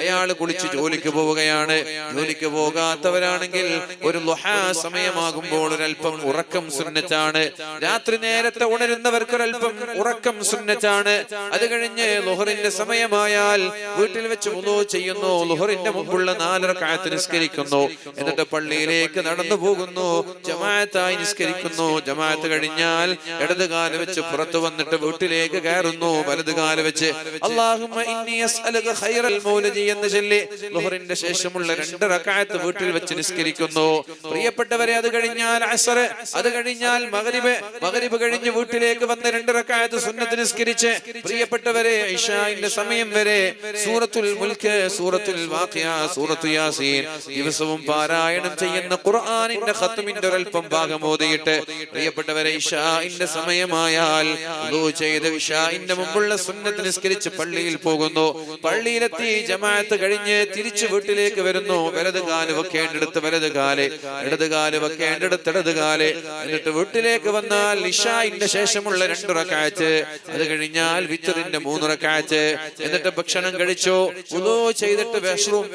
അയാൾ കുളിച്ച് ജോലിക്ക് പോവുകയാണ്. ജോലിക്ക് പോകാത്തവരാണെങ്കിൽ ഒരു ളുഹാ സമയമാകുമ്പോൾ ഒരൽപ്പം ഉറക്കം സുന്നത്താണ്. രാത്രി നേരത്തെ ഉണരുന്നവർക്ക് ഒരൽപ്പം ഉറക്കം സുന്നത്താണ്. അത് കഴിഞ്ഞ് ളുഹറിന്റെ സമയമായാൽ വീട്ടിൽ വെച്ച് വുളൂ ചെയ്യുന്നു. ളുഹറിന്റെ മുമ്പുള്ള 4 റക്അത്ത് നിസ്കരിക്കുന്നു. എന്നിട്ട് പള്ളിയിലേക്ക് നടന്നു പോകുന്നു. ജമാഅത്തായി നിസ്കരിക്കുന്നു. ജമാഅത്ത് കഴിഞ്ഞാൽ ഇടത് കാല് വെച്ച് പുറത്തു വന്നിട്ട് വീട്ടിലേക്ക് കയറുന്നു. വലത് കാല് വെച്ച് അല്ലാഹുമ്മ ഇന്നി അസ്അലുക ഖൈറൽ മൗലജി എന്ന് ചൊല്ലി ളുഹറിന്റെ ശേഷമുള്ള 2 റക്അത്ത് വീട്ടിൽ വെച്ച് നിസ്കരിക്കുന്നു. പ്രിയപ്പെട്ടവരെ, അത് കഴിഞ്ഞാൽ അസ്ർ, അത് കഴിഞ്ഞാൽ മഗ്രിബ് കഴിഞ്ഞ് വീട്ടിലേക്ക് വന്ന് 2 റക്അത്ത് സുന്നത്ത് നിസ്കരിച്ച് പ്രിയപ്പെട്ടവരെ ഇശാഇന്റെ സമയം വരെ സൂറത്തുൽ മുൽക്ക്, സൂറത്തുൽ വാഖിയ, സൂറത്തു യാസീൻ ദിവസവും പാരായണം ചെയ്യുന്ന ഖുർആനിന്റെ ഖത്മിന്റെ ഒരൽപ്പം ഭാഗം ഓതിയിട്ട് പ്രിയപ്പെട്ടവരെ ഇശാഇന്റെ സമയമായാൽ വുളൂ ചെയ്ത് ഇശാഇന്റെ മുമ്പുള്ള സുന്നത്ത് നിസ്കരിച്ച് പള്ളിയിൽ പോകുന്നു. പള്ളിയിലെത്തി ജമാഅത്ത് കഴിഞ്ഞ് തിരിച്ചു വീട്ടിലേക്ക് വരുന്നു. വലത് കാല് വെക്കേണ്ടിടത്ത് വലത് കാല്, ഇടത് കാല് വെക്കേണ്ടിടത്ത് ഇടത് കാല്. എന്നിട്ട് വീട്ടിലേക്ക് വന്നാൽ ഇശാഇന്റെ ശേഷമുള്ള 2 റക്അത്ത്, അത് കഴിഞ്ഞാൽ വിത്റിന്റെ 3 റക്അത്ത്. എന്നിട്ട് ഭക്ഷണം കഴിച്ചു. വുളൂ ചെയ്തിട്ട്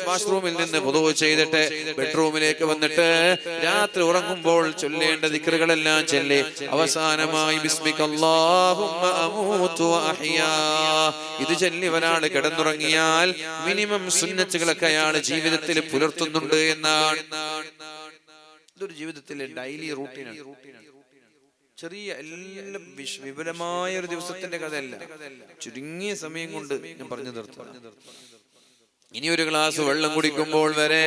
വാഷ്റൂമിൽ നിന്ന് വുളൂ ചെയ്തിട്ട് ബെഡ്റൂമിലേക്ക് വന്നിട്ട് രാത്രി ഉറങ്ങുമ്പോൾ ചൊല്ലേണ്ട ദിക്റുകളെല്ലാം ചൊല്ലി അവസാനമായി ബിസ്മിക അല്ലാഹുമ്മ അമൂതു വ അഹ്യാ ഇത് ചൊല്ലി ഒരാൾ കിടന്നുറങ്ങിയാൽ മിനിമം സുന്നത്തുകളൊക്കെ അയാൾ ജീവിതത്തിൽ പുലർത്തുന്നുണ്ട് എന്നാണ്. ഇതൊരു ജീവിതത്തിലെ ഡെയിലി റൂട്ടീനാണ്. ചെറിയ എല്ലാം വിപുലമായ ഒരു ദിവസത്തിന്റെ കഥയല്ല, ചുരുങ്ങിയ സമയം കൊണ്ട് ഞാൻ പറഞ്ഞു നിർത്താം. ഇനി ഒരു ഗ്ലാസ് വെള്ളം കുടിക്കുമ്പോൾ വരെ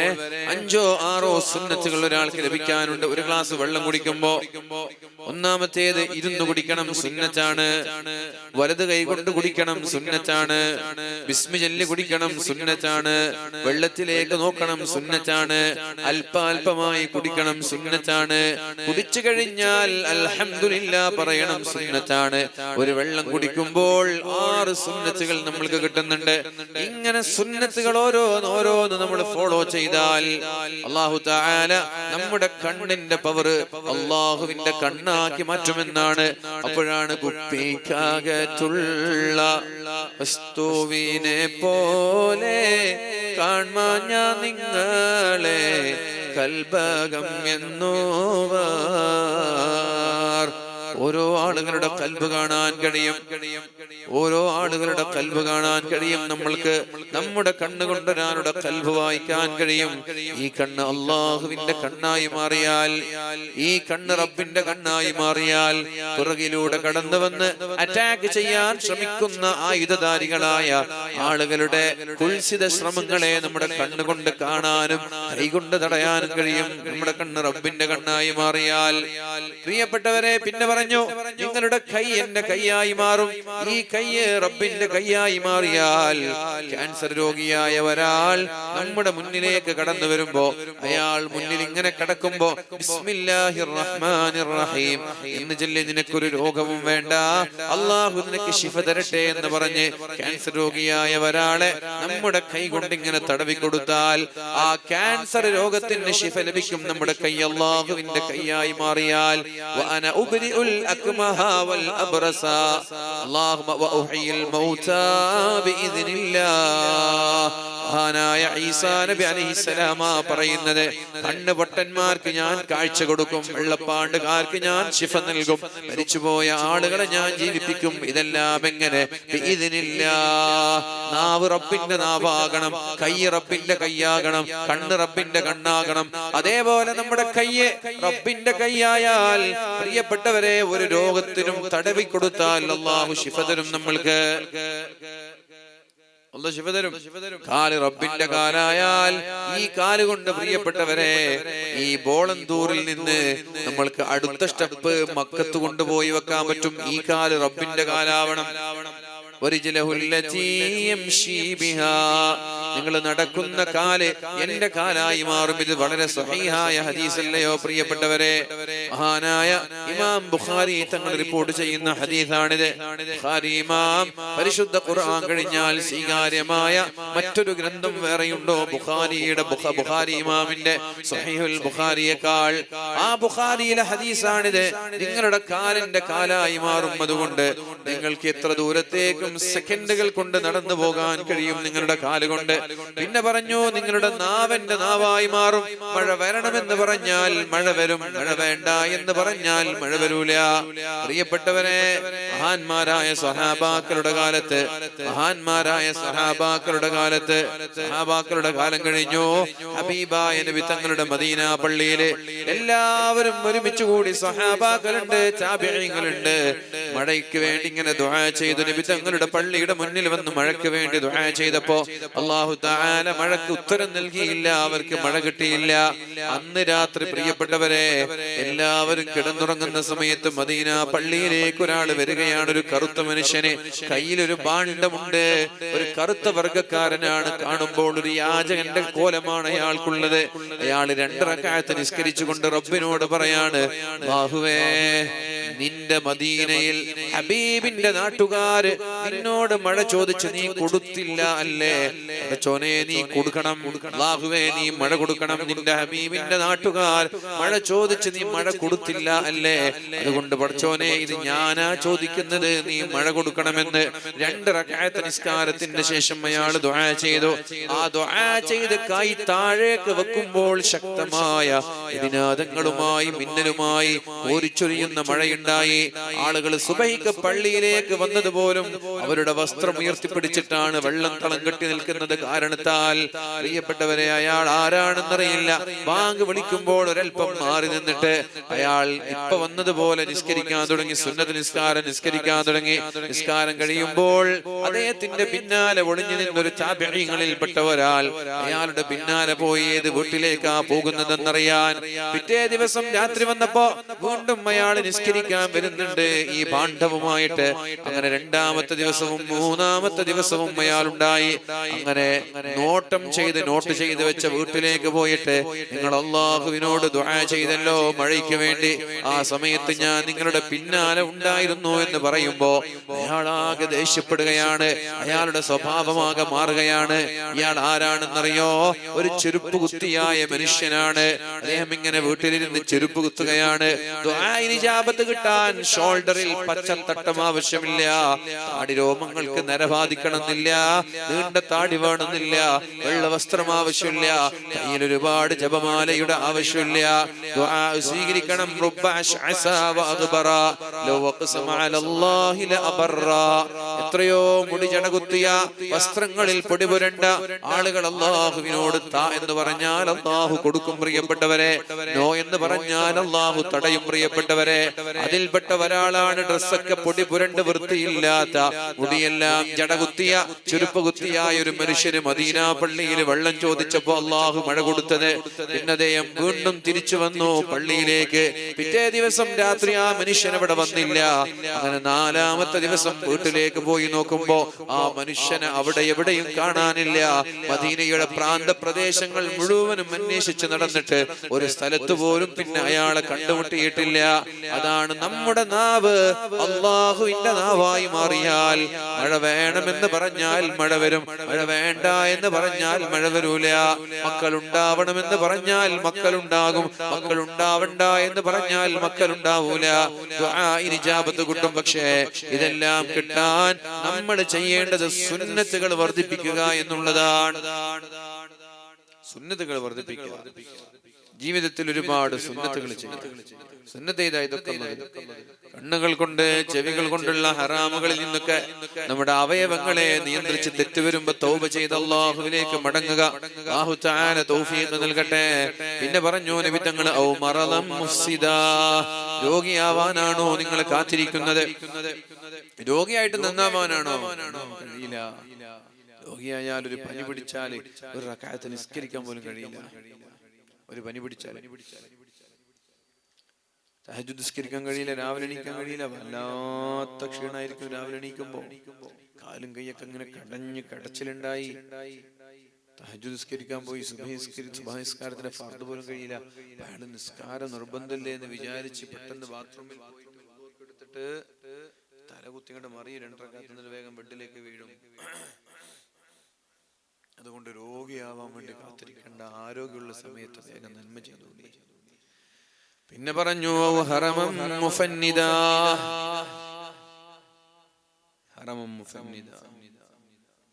5 or 6 സുന്നത്തുകൾ ഒരാൾക്ക് ലഭിക്കാനുണ്ട്. ഒരു ഗ്ലാസ് വെള്ളം കുടിക്കുമ്പോ ഒന്നാമത്തേത് ഇരുന്ന് കുടിക്കണം, സുന്നത്താണ്. വലത് കൈ കൊണ്ട് കുടിക്കണം, സുന്നത്താണ്. ബിസ്മി ചൊല്ലി കുടിക്കണം, സുന്നത്താണ്. വെള്ളത്തിലേക്ക് നോക്കണം, സുന്നത്താണ്. അല്പാൽപമായി കുടിക്കണം, സുന്നത്താണ്. കുടിച്ചു കഴിഞ്ഞാൽ അൽഹംദുലില്ലാ പറയണം, സുന്നത്താണ്. ഒരു വെള്ളം കുടിക്കുമ്പോൾ 6 സുന്നത്തുകൾ നമ്മൾക്ക് കിട്ടുന്നുണ്ട്. ഇങ്ങനെ സുന്നത്തുകൾ ഓരോന്ന് നമ്മൾ ഫോളോ ചെയ്താൽ അല്ലാഹു തആല നമ്മുടെ കണ്ണിന്റെ പവർ അല്ലാഹുവിന്റെ കണ്ണാക്കി മാറ്റുമെന്നാണ്. അപ്പോഴാണ് കുപ്പിക്കകത്തുള്ള വസ്തുവിനെ പോലെ കാണാൻ ഞാൻ നിങ്ങളെ കൽബകം എന്നോവർ. ഓരോ ആളുകളുടെ കൽബ് കാണാൻ കഴിയും, ഓരോ ആളുകളുടെ കൽബ് കാണാൻ കഴിയും. നമ്മൾക്ക് നമ്മുടെ കണ്ണുകൊണ്ട് ഒരാളുടെ കൽബ് വായിക്കാൻ കഴിയും. ഈ കണ്ണ് അള്ളാഹുവിന്റെ കണ്ണായി മാറിയാൽ, ഈ കണ്ണ് റബ്ബിന്റെ കണ്ണായി മാറിയാൽ, പുറകിലൂടെ കടന്നു വന്ന് അറ്റാക്ക് ചെയ്യാൻ ശ്രമിക്കുന്ന ആയുധധാരികളായ ആളുകളുടെ കുൽസിത ശ്രമങ്ങളെ നമ്മുടെ കണ്ണുകൊണ്ട് കാണാനും കൈകൊണ്ട് തടയാനും കഴിയും. നമ്മുടെ കണ്ണ് റബ്ബിന്റെ കണ്ണായി മാറിയാൽ. പ്രിയപ്പെട്ടവരെ, പിന്നെ പറഞ്ഞു, നിങ്ങളുടെ കൈ എന്റെ കൈയായി മാറും. ഈ കൈ റബ്ബിന്റെ കൈയായി മാറിയാൽ ക്യാൻസർ രോഗിയായ ഒരാൾ നമ്മുടെ മുന്നിലേക്ക് കടന്നു വരുമ്പോ, അയാൾ മുന്നിൽ ഇങ്ങനെ കിടക്കുമ്പോ ബിസ്മില്ലാഹിർ റഹ്മാനിർ റഹീം എന്ന് ചൊല്ലി നിനക്കൊരു രോഗവും വേണ്ട, അള്ളാഹു നിനക്ക് ശിഫ തരട്ടെ എന്ന് പറഞ്ഞ് ക്യാൻസർ രോഗിയായ ഒരാളെ നമ്മുടെ കൈ കൊണ്ട് ഇങ്ങനെ തടവി കൊടുത്താൽ ആ ക്യാൻസർ രോഗത്തിന് ശിഫ ലഭിക്കും. നമ്മുടെ കൈ അള്ളാഹുവിന്റെ കൈയായി മാറിയാൽ الأكمه والأبرص اللهم وأحيي الموتى بإذن الله. മഹാനായ ഈസാ നബി അലൈഹിസ്സലാം പറയുന്നത്, കണ്ണുപൊട്ടന്മാർക്ക് ഞാൻ കാഴ്ച കൊടുക്കും, വെള്ളപ്പാണ്ടുകാർക്ക് ഞാൻ ശിഫ നൽകും, മരിച്ചുപോയ ആളുകളെ ഞാൻ ജീവിപ്പിക്കും. ഇതെല്ലാം എങ്ങനെ? ബിഇദ്നില്ലാഹ്. നാവ് റബ്ബിന്റെ നാവാകണം, കൈ റബ്ബിന്റെ കൈയാകണം, കണ്ണ് റബ്ബിന്റെ കണ്ണാകണം. അതേപോലെ നമ്മുടെ കയ്യ് റബ്ബിന്റെ കൈയായാൽ, പ്രിയപ്പെട്ടവരെ, ഒരു രോഗത്തിനും തടവി കൊടുത്താൽ അല്ലാഹു ശിഫ തരും. നമ്മൾക്ക് കാല് റബ്ബിന്റെ കാലായാൽ, ഈ കാല് കൊണ്ട് പ്രിയപ്പെട്ടവരെ, ഈ ബോളന്തൂറിൽ നിന്ന് നമ്മൾക്ക് അടുത്ത സ്റ്റെപ്പ് മക്കത്ത് കൊണ്ടുപോയി വെക്കാൻ പറ്റും. ഈ കാല് റബ്ബിന്റെ കാലാവണം. നിങ്ങൾ നടക്കുന്ന കാല് എന്റെ കാലായി മാറും. ഇത് വളരെ സ്വഹീഹായ ഹദീസല്ലയോ പ്രിയപ്പെട്ടവരെ? മഹാനായ ഇമാം ബുഖാരി തങ്ങൾ റിപ്പോർട്ട് ചെയ്യുന്ന ഹദീസാണിത്. ബുഖാരി ഇമാം പരിശുദ്ധ ഖുർആൻ കഴിഞ്ഞാൽ സ്വീകാര്യമായ മറ്റൊരു ഗ്രന്ഥം വേറെയുണ്ടോ? ബുഖാരി ഇമാമിന്റെ സ്വഹീഹുൽ ബുഖാരിയേക്കാൾ ആ ബുഖാരിയിലെ ഹദീസാണിത്. നിങ്ങളുടെ കാലിന്റെ കാലായി മാറും. അതുകൊണ്ട് നിങ്ങൾക്ക് എത്ര ദൂരത്തേക്കും സെക്കൻഡുകൾ കൊണ്ട് നടന്നു പോകാൻ കഴിയും നിങ്ങളുടെ കാലുകൊണ്ട്. പിന്നെ പറഞ്ഞു, നിങ്ങളുടെ നാവന്റെ നാവായി മാറും. മഴ വരണമെന്ന് പറഞ്ഞാൽ മഴ വരും, മഴ വേണ്ട എന്ന് പറഞ്ഞാൽ മഴ വരൂല. പ്രിയപ്പെട്ടവരെ, മഹാന്മാരായ സ്വഹാബാക്കളുടെ കാലത്ത്, സ്വഹാബാക്കളുടെ കാലം കഴിഞ്ഞു. ഹബീബായ നബി തങ്ങളുടെ മദീന പള്ളിയില് എല്ലാവരും ഒരുമിച്ച് കൂടി, സ്വഹാബാക്കളുണ്ട്, താബിഈങ്ങളുണ്ട്. മഴയ്ക്ക് വേണ്ടി ഇങ്ങനെ ദുആ ചെയ്തു. നബി തങ്ങളുടെ പള്ളിയുടെ മുന്നിൽ വന്ന് മഴയ്ക്ക് വേണ്ടി ദുആ ചെയ്തപ്പോ അല്ലാഹു തആല മഴയ്ക്ക് ഉത്തരം നൽകിയില്ല, അവർക്ക് മഴ കിട്ടിയില്ല. അന്ന് രാത്രി പ്രിയപ്പെട്ടവരെ, എല്ലാവരും കിടന്നുറങ്ങുന്ന സമയത്ത് മദീന പള്ളിയിലേക്ക് ഒരാൾ വരികയാണ്. ഒരു കറുത്ത മനുഷ്യന് കയ്യിലൊരു ഭാണ്ഡമുണ്ട്. ഒരു കറുത്ത വർഗക്കാരനാണ്. കാണുമ്പോൾ ഒരു യാചകന്റെ കോലമാണ് അയാൾക്കുള്ളത്. അയാൾ 2 റക്അത്ത് നിസ്കരിച്ചുകൊണ്ട് റബ്ബിനോട് പറയാണ്, അല്ലാഹുവേ, നിന്റെ മദീനയിൽ ഹബീബിന്റെ നാട്ടുകാര് നിന്നോട് മഴ ചോദിച്ച് നീ കൊടുത്തില്ല അല്ലേ? ചോനെ, നീ കൊടുക്കണം. അല്ലാഹുവേ, നീ മഴ കൊടുക്കണം. നിന്റെ ഹബീബിന്റെ നാട്ടുകാർ മഴ ചോദിച്ച് നീ മഴ കൊടുത്തില്ല അല്ലേ? അതുകൊണ്ട് പടച്ചോനെ, ഇത് ഞാനാ ചോദിക്കുന്നത്, നീ മഴ കൊടുക്കണമെന്ന് 2 റക്അത്ത് നിസ്കാരത്തിന്റെ ശേഷം അയാൾ ദുആ ചെയ്തു. ആ ദുആ ചെയ്ത് കൈ താഴേക്ക് വെക്കുമ്പോൾ ശക്തമായ ഇടിനാദങ്ങളുമായി മിന്നലുമായി ഓരിച്ചൊരിയുന്ന മഴയുണ്ട്. മഴയുണ്ടായി. ആളുകൾ സുബഹിക്ക് പള്ളിയിലേക്ക് വന്നതുപോലും അവരുടെ വസ്ത്രം ഉയർത്തിപ്പിടിച്ചിട്ടാണ്, വെള്ളം തളം കെട്ടി നിൽക്കുന്നത് കാരണത്താൽ. പ്രിയപ്പെട്ടവരെ, അയാൾ ആരാണെന്നറിയില്ല. ബാങ്ക് വിളിക്കുമ്പോൾ ഒരൽപ്പം മാറി നിന്നിട്ട് അയാൾ ഇപ്പൊ വന്നതുപോലെ നിസ്കരിക്കാൻ തുടങ്ങി, സുന്നത്ത് നിസ്കാരം നിസ്കരിക്കാൻ തുടങ്ങി. നിസ്കാരം കഴിയുമ്പോൾ അദ്ദേഹത്തിന്റെ പിന്നാലെ ഒളിഞ്ഞു നിന്നൊരു താബിഈങ്ങളിൽപ്പെട്ട ഒരാൾ അയാളുടെ പിന്നാലെ പോയി ഏത് വീട്ടിലേക്കാ പോകുന്നതെന്നറിയാൻ. പിറ്റേ ദിവസം രാത്രി വന്നപ്പോ വീണ്ടും അയാൾ നിസ്കരിക്കാൻ വരുന്നുണ്ട് ഈ പാണ്ഡവുമായിട്ട്. അങ്ങനെ രണ്ടാമത്തെ ദിവസവും മൂന്നാമത്തെ ദിവസവും അയാൾ ഉണ്ടായി. അങ്ങനെ നോട്ട് ചെയ്ത് വെച്ച വീട്ടിലേക്ക് പോയിട്ട്, നിങ്ങൾ അള്ളാഹുവിനോട് ദുആ ചെയ്തല്ലോ മഴയ്ക്ക് വേണ്ടി, ആ സമയത്ത് ഞാൻ നിങ്ങളുടെ പിന്നാലെ ഉണ്ടായിരുന്നു എന്ന് പറയുമ്പോ അയാളാകെ ദേഷ്യപ്പെടുകയാണ്. അയാളുടെ സ്വഭാവമാകെ മാറുകയാണ്. ഇയാൾ ആരാണെന്നറിയോ? ഒരു ചെരുപ്പ് കുത്തിയായ മനുഷ്യനാണ്. അദ്ദേഹം ഇങ്ങനെ വീട്ടിലിരുന്ന് ചെരുപ്പ് കുത്തുകയാണ്. ദുആഇന് ഇജാബത്ത് കിട്ടാൻ ഷോൾഡറിൽ പച്ചത്തട്ടം ആവശ്യമില്ല, താടി രോമങ്ങൾക്ക് നരബാധിക്കണമെന്നില്ല, നീണ്ട താടി വേണമെന്നില്ല, വെള്ള വസ്ത്രം ആവശ്യമില്ല, കയ്യിൽ ഒരുപാട് ജപമാലയുടെ ആവശ്യമില്ല. ദുആ സ്വീകരിക്കണം. എത്രയോ മുടി ജടകുത്തിയ, വസ്ത്രങ്ങളിൽ പൊടി പുരണ്ട ആളുകൾ അള്ളാഹുവിനോട് താ എന്ന് പറഞ്ഞാൽ അള്ളാഹു കൊടുക്കും പ്രിയപ്പെട്ടവരെ, നോ എന്ന് പറഞ്ഞാൽ അള്ളാഹു തടയും പ്രിയപ്പെട്ടവരെ. അതിൽപ്പെട്ട ഒരാളാണ് ഡ്രസ്സൊക്കെ പൊടി പുരണ്ട് വൃത്തിയില്ലാത്ത, മുടിയെല്ലാം ജടകുത്തിയ, ചെരുപ്പ് കുത്തിയായ ഒരു മനുഷ്യന് മദീന പള്ളിയിൽ വെള്ളം ചോദിച്ചപ്പോ അള്ളാഹു മഴ കൊടുത്തത്. പിന്നെ അദ്ദേഹം വീണ്ടും തിരിച്ചു വന്നു പള്ളിയിലേക്ക്. പിറ്റേ ദിവസം രാത്രി ആ മനുഷ്യൻ അവിടെ വന്നില്ല. അങ്ങനെ നാലാമത്തെ ദിവസം വീട്ടിലേക്ക് പോയി നോക്കുമ്പോ ആ മനുഷ്യനെ അവിടെ എവിടെയും കാണാനില്ല. മദീനയുടെ പ്രാന്ത പ്രദേശങ്ങൾ മുഴുവനും അന്വേഷിച്ച് നടന്നിട്ട് ഒരു സ്ഥലത്ത് പോലും പിന്നെ അയാളെ കണ്ടുമുട്ടിയിട്ടില്ല. അതാണ് നമ്മുടെ നാവ് അള്ളാഹുവിന്റെ നാവായി മാറിയാൽ, മഴ വേണമെന്ന് പറഞ്ഞാൽ മഴ വരും, മഴ വേണ്ട എന്ന് പറഞ്ഞാൽ മഴ വരൂല. മക്കൾ ഉണ്ടാവണമെന്ന് പറഞ്ഞാൽ മക്കൾ ഉണ്ടാകും, മക്കൾ ഉണ്ടാവണ്ട എന്ന് പറഞ്ഞാൽ മക്കൾ ഉണ്ടാവൂല. ദുആഇന് ഇജാബത്ത് കിട്ടും. പക്ഷേ ഇതെല്ലാം കിട്ടാൻ നമ്മൾ ചെയ്യേണ്ടത് സുന്നത്തുകൾ വർദ്ധിപ്പിക്കുക എന്നുള്ളതാണ്. സുന്നത്തുകൾ വർദ്ധിപ്പിക്കുക, ജീവിതത്തിൽ ഒരുപാട് സുന്നത്തുകൾ ചെയ്യുക. സുന്നത്ത് ചെയ്ത ഇതൊക്കെ കണ്ണുകൾ കൊണ്ട്, ചെവികൾ കൊണ്ടുള്ള ഹറാമുകളിൽ നിന്നൊക്കെ നമ്മുടെ അവയവങ്ങളെ നിയന്ത്രിച്ച് തെറ്റുവരുമ്പോ തൗബ ചെയ്ത് അല്ലാഹുവിലേക്ക് മടങ്ങുക. അല്ലാഹു തആല തൗഫീഖ് നൽകട്ടെ. പിന്നെ പറഞ്ഞു നബി തങ്ങൾ, ഔ മറദം മുഫ്സിദാ, രോഗിയാവാനാണോ നിങ്ങൾ കാത്തിരിക്കുന്നത്? രോഗിയായിട്ട് നന്നാവാനാണോ? കഴിയില്ല. രോഗിയായാൽ, ഒരു പനി പിടിച്ചാൽ ഒരു റക്അത്ത് നിസ്കരിക്കാൻ പോലും കഴിയില്ല. ഒരു പനി പിടിച്ചാൽ തഹജ്ജുദ് നിസ്കരിക്കാൻ കഴിയില്ല, രാവിലെ എണീക്കാൻ കഴിയില്ല. വല്ലാത്ത ക്ഷീണായിരിക്കും രാവിലെ എണീക്കുമ്പോ. കാലും കൈയൊക്കെ ഇങ്ങനെ കടഞ്ഞ് കടച്ചിലുണ്ടായി. തഹജ്ജുദ് നിസ്കരിക്കാൻ പോയി, സുബ്ഹി നിസ്കാരത്തിന്റെ ഫർദ് പോലും കഴിയില്ല. അയാൾ നിസ്കാരം നിർബന്ധമില്ലേ എന്ന് വിചാരിച്ച് പെട്ടെന്ന് ബാത്റൂമിൽ പോയിട്ട് എടുത്തിട്ട് തല കുത്തിങ്ങോട്ട് മറി 2 റക്അത്ത് വേഗം ബെഡിലേക്ക് വീഴും. അതുകൊണ്ട് രോഗിയാവാൻ വേണ്ടി കാത്തിരിക്കേണ്ട, ആരോഗ്യമുള്ള സമയത്ത് വേഗം നന്മ ചെയ്തോളി. പിന്നെ പറഞ്ഞു, ഹറമം മുഫന്നിദ, ഹറമം മുഫന്നിദ,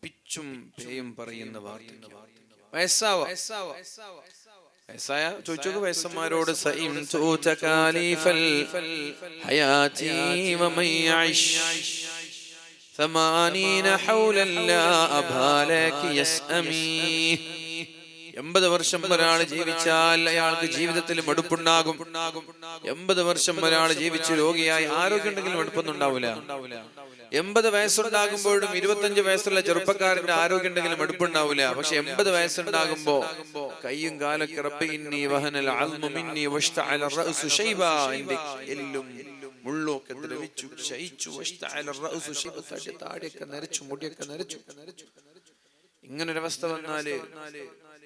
പിച്ചും പേയും പറയുന്ന വാർത്ത. വയസ്സായ ചോദിച്ചു വയസ്സന്മാരോട്, ثمانين حولا لا أبالك يسأمي. 80 വർഷം ഒരാൾ ജീവിച്ചാൽ അയാൾക്ക് ജീവിതത്തിൽ മടുപ്പുണ്ടാകും. 80 വർഷം ഒരാൾ ജീവിച്ച് രോഗിയായി, ആരോഗ്യം ഉണ്ടെങ്കിൽ മടുപ്പൊന്നും ഉണ്ടാവില്ല. 80 വയസ്സുണ്ടാകുമ്പോഴും 25 വയസ്സുള്ള ചെറുപ്പക്കാരന്റെ ആരോഗ്യം ഉണ്ടെങ്കിൽ മടുപ്പുണ്ടാവില്ല. പക്ഷെ 80 വയസ്സുണ്ടാകുമ്പോ കയ്യും കാലൊക്കെ എല്ലും മുള്ളൊക്കെ ദ്രവിച്ചു, ക്ഷയിച്ചു, താടിയൊക്കെ നരച്ചു, മുടിയൊക്കെ നരച്ചു. ഇങ്ങനൊരവസ്ഥ വന്നാല്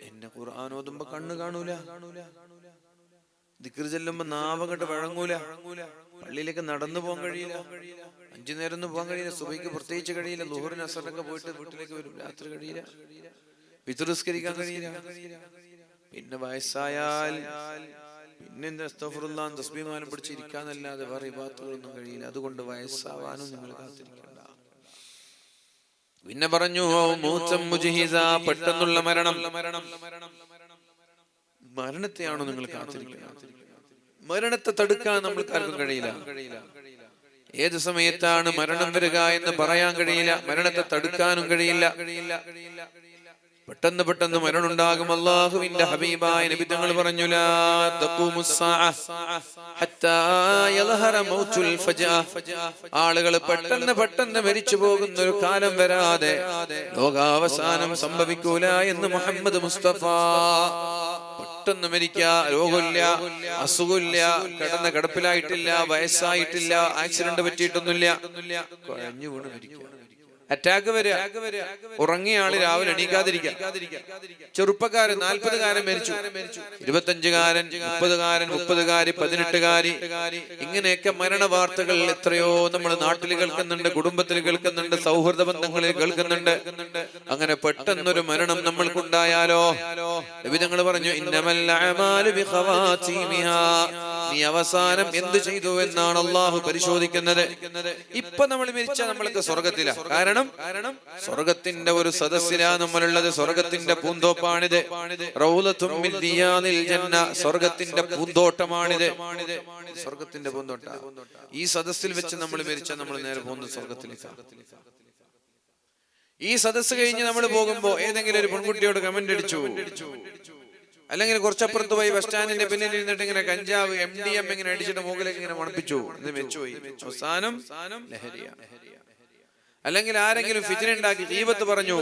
എന്നെ ഖുർആൻ ഓതുമ്പോ കണ്ണ് കാണൂല, ദിക്ർ ചെല്ലുമ്പോ നാവങ്ങട്ട് വഴങ്ങൂല, പള്ളിയിലേക്ക് നടന്നു പോകാൻ കഴിയില്ല, 5 നേരം ഒന്നും പോകാൻ കഴിയില്ല, സുബഹിക്ക് പ്രത്യേകിച്ച് കഴിയില്ല, ളുഹറിന് അസറിനൊക്കെ പോയിട്ട് വീട്ടിലേക്ക് വരും, രാത്രി കഴിയില്ല, വിത്ർ നിസ്കരിക്കാൻ കഴിയില്ല. പിന്നെ വയസ്സായാൽ പിന്നെ അസ്തഗ്ഫിറുല്ലാഹ് തസ്ബീഹ് പിടിച്ചിരിക്കാന്നല്ലാതെ വേറെ ഇബാദത്തുകളൊന്നും കഴിയില്ല. അതുകൊണ്ട് വയസ്സാവാനും നിങ്ങൾ കാത്തിരിക്കണ്ട. പിന്നെ പറഞ്ഞു, പെട്ടെന്നുള്ള മരണത്തെയാണോ നിങ്ങൾ കാത്തിരിക്കുന്നത്? മരണത്തെ തടുക്കാൻ നമ്മൾക്ക് ആർക്കും കഴിയില്ല. ഏത് സമയത്താണ് മരണം വരിക എന്ന് പറയാൻ കഴിയില്ല, മരണത്തെ തടുക്കാനും കഴിയില്ല. പെട്ടെന്ന് പെട്ടെന്ന് മരണം ഉണ്ടാകും. അല്ലാഹുവിന്റെ ഹബീബായ നബി തങ്ങൾ പറഞ്ഞു, ലാ തഖൂമുസ്സാഅ ഹത്താ യൽഹറ മൗതുൽ ഫജഅ. ആളുകൾ പെട്ടെന്ന് പെട്ടെന്ന് മരിച്ചു പോകുന്ന ഒരു കാലം വരാതെ ലോകാവസാനം സംഭവിക്കൂല എന്ന് മുഹമ്മദ് മുസ്തഫ. പെട്ടെന്ന് മരിക്കുക, രോഗമില്ല, അസുഖമില്ല, കിടപ്പിലായിട്ടില്ല, വയസ്സായിട്ടില്ല, ആക്സിഡന്റ് പറ്റിയിട്ടൊന്നുമില്ല, കുഴഞ്ഞു വീണ് മരിക്കുക. അറ്റാക്ക് വരിക, ഉറങ്ങിയ ആള് രാവിലെ എണീക്കാതിരിക്കുക. ചെറുപ്പക്കാരൻ 40കാരൻ മരിച്ചു, 25കാരൻ, 30കാരൻ, 30കാരി, 18കാരി, ഇങ്ങനെയൊക്കെ മരണ വാർത്തകൾ എത്രയോ നമ്മൾ നാട്ടിൽ കേൾക്കുന്നുണ്ട്, കുടുംബത്തിൽ കേൾക്കുന്നുണ്ട്, സൗഹൃദ ബന്ധങ്ങളിൽ കേൾക്കുന്നുണ്ട്. അങ്ങനെ പെട്ടെന്നൊരു മരണം നമ്മൾക്കുണ്ടായാലോ? നബി തങ്ങൾ പറഞ്ഞു, ഇന്നമൽ അഅമാലു ബിഖവാതീമിഹാ. നീ അവസാനം എന്ത് ചെയ്തു എന്നാണ് അള്ളാഹു പരിശോധിക്കുന്നത്. ഇപ്പൊ നമ്മൾ മരിച്ചാൽ നമ്മൾക്ക് സ്വർഗത്തില. കാരണം സ്വർഗത്തിന്റെ ഒരു സദസ്സിലാ നമ്മളുള്ളത്. സ്വർഗത്തിന്റെ പൂന്തോപ്പാണിത്. റൗളത്തും മിൻ റിയാദിൽ ജന്ന. സ്വർഗത്തിന്റെ പൂന്തോട്ടമാണിത്. സ്വർഗത്തിന്റെ പൂന്തോട്ട. ഈ സദസ്സിൽ വെച്ച് നമ്മൾ മരിച്ചാൽ നമ്മൾ നേരെ പോകുന്നത് സ്വർഗത്തിലേക്ക്. ഈ സദസ്സ് കഴിഞ്ഞ് നമ്മൾ പോകുമ്പോ ഏതെങ്കിലും ഒരു പെൺകുട്ടിയോട് കമന്റ് അടിച്ചു, അല്ലെങ്കിൽ കുറച്ചപ്പുറത്ത് പോയി ബസ് സ്റ്റാൻഡിന്റെ പിന്നിൽ ഇരുന്നിട്ട് ഇങ്ങനെ കഞ്ചാവ് MDM ഇങ്ങനെ അടിച്ചിട്ട് മുകളിലേക്ക് ഇങ്ങനെ മണപ്പിച്ചു, ഇത് വെച്ചുപോയി. അവസാനം ലഹരിയാണ്. അല്ലെങ്കിൽ ആരെങ്കിലും ഫിത്ന ഉണ്ടാക്കി ഗീബത്ത് പറഞ്ഞു,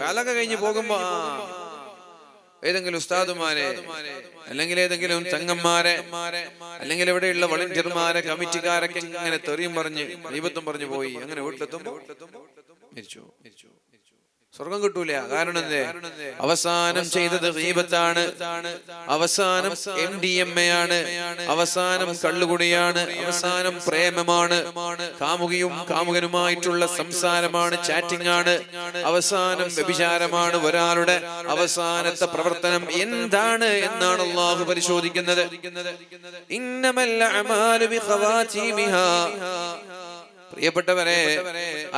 കാലൊക്കെ കഴിഞ്ഞ് പോകുമ്പോ ഏതെങ്കിലും ഉസ്താദുമാരെ, അല്ലെങ്കിൽ ഏതെങ്കിലും തങ്ങന്മാരെ, അല്ലെങ്കിൽ ഇവിടെയുള്ള വളണ്ടിയർമാരെ, കമ്മിറ്റിക്കാരൊക്കെ ഇങ്ങനെ തെറിയും പറഞ്ഞ് ഗീബത്തും പറഞ്ഞു പോയി. അങ്ങനെ വീട്ടിലെത്തുമ്പോ മരിച്ചു. സ്വർഗം കിട്ടൂല. കാരണം എന്തേ? അവസാനം ചെയ്തത് ഗീബത്താണ്, അവസാനം MDMA ആണ്, അവസാനം കള്ളുകുടിയാണ്, അവസാനം പ്രേമമാണ്, കാമുകിയും കാമുകനുമായിട്ടുള്ള സംസാരമാണ്, ചാറ്റിംഗ് ആണ്, അവസാനം വ്യഭിചാരമാണ്. ഒരാളുടെ അവസാനത്തെ പ്രവർത്തനം എന്താണ് എന്നാണ് അല്ലാഹു പരിശോധിക്കുന്നത്. ഇന്നമൽ അഅമാലു ബിഖവാതീമിഹാ. പ്രിയപ്പെട്ടവരെ,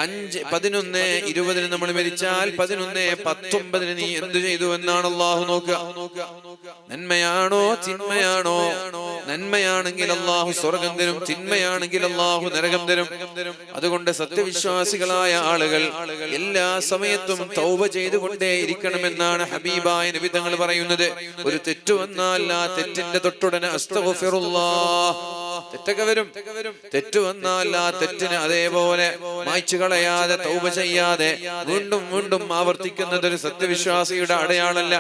5, 11, 20 നമ്മൾ മരിച്ചാൽ 11, 19 നീ എന്ത് ചെയ്തു എന്നാണ് അല്ലാഹു നോക്കുക. നന്മയാണോ തിന്മയാണോ? നന്മയാണെങ്കിൽ അല്ലാഹു സ്വർഗം തരും, തിന്മയാണെങ്കിൽ അല്ലാഹു നരകം തരും. അതുകൊണ്ട് സത്യവിശ്വാസികളായ ആളുകൾ എല്ലാ സമയത്തും തൗബ ചെയ്തുകൊണ്ടേ ഇരിക്കണമെന്നാണ് ഹബീബായ നബി തങ്ങൾ പറയുന്നത്. ഒരു തെറ്റ് വന്നാൽ ആ തെറ്റിന്റെ തൊട്ടുടനെ അസ്തഗ്ഫിറുല്ലാഹ്. തെറ്റൊക്കെ വരും, തെറ്റ് വന്നാൽ ആ തെറ്റിന് അതേപോലെ മായ്ച്ചു കളയാതെ തൗബ ചെയ്യാതെ വീണ്ടും വീണ്ടും ആവർത്തിക്കുന്നത് ഒരു സത്യവിശ്വാസിയുടെ അടയാളമല്ല.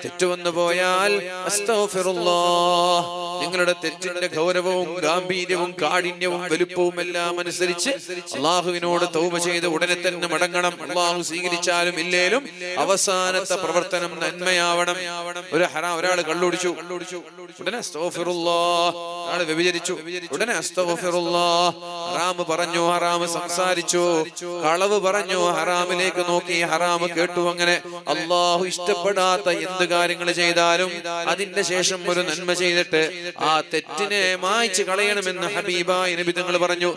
തെറ്റ് വന്നു പോയാൽ അസ്തഗ്ഫിറുല്ലാഹ്. നിങ്ങളുടെ തെറ്റിന്റെ ഗൗരവവും ഗാംഭീര്യവും കാഠിന്യവും വലുപ്പവും എല്ലാം അനുസരിച്ച് അള്ളാഹുവിനോട് തൗബ ചെയ്ത് ഉടനെ തന്നെ മടങ്ങണം. അള്ളാഹു സ്വീകരിച്ചാലും ഇല്ലേലും അവസാനത്തെ പ്രവർത്തനം നന്മയാവണം. ഒരാൾ കള്ളുടിച്ചു, ഉടനെ അസ്തഗ്ഫിറുല്ലാഹ്. ഒരാൾ വ്യഭിചരിച്ചു, ഉടനെ അസ്തഗ്ഫിറുല്ലാഹ്. ഹറാം പറഞ്ഞു, ഹറാം സംസാരിച്ചു, കളവ് പറഞ്ഞു, ഹറാമിലേക്ക് നോക്കി, ഹറാം കേട്ടു. അങ്ങനെ അള്ളാഹു ഇഷ്ടപ്പെടാത്ത എന്ത് കാര്യങ്ങൾ ചെയ്താലും അതിന്റെ ശേഷം ഒരു നന്മ ചെയ്തിട്ട് ആ തെറ്റിനെ മായ്ച്ചു കളയണമെന്ന് ഹബീബായ നബി തങ്ങൾ പറഞ്ഞു.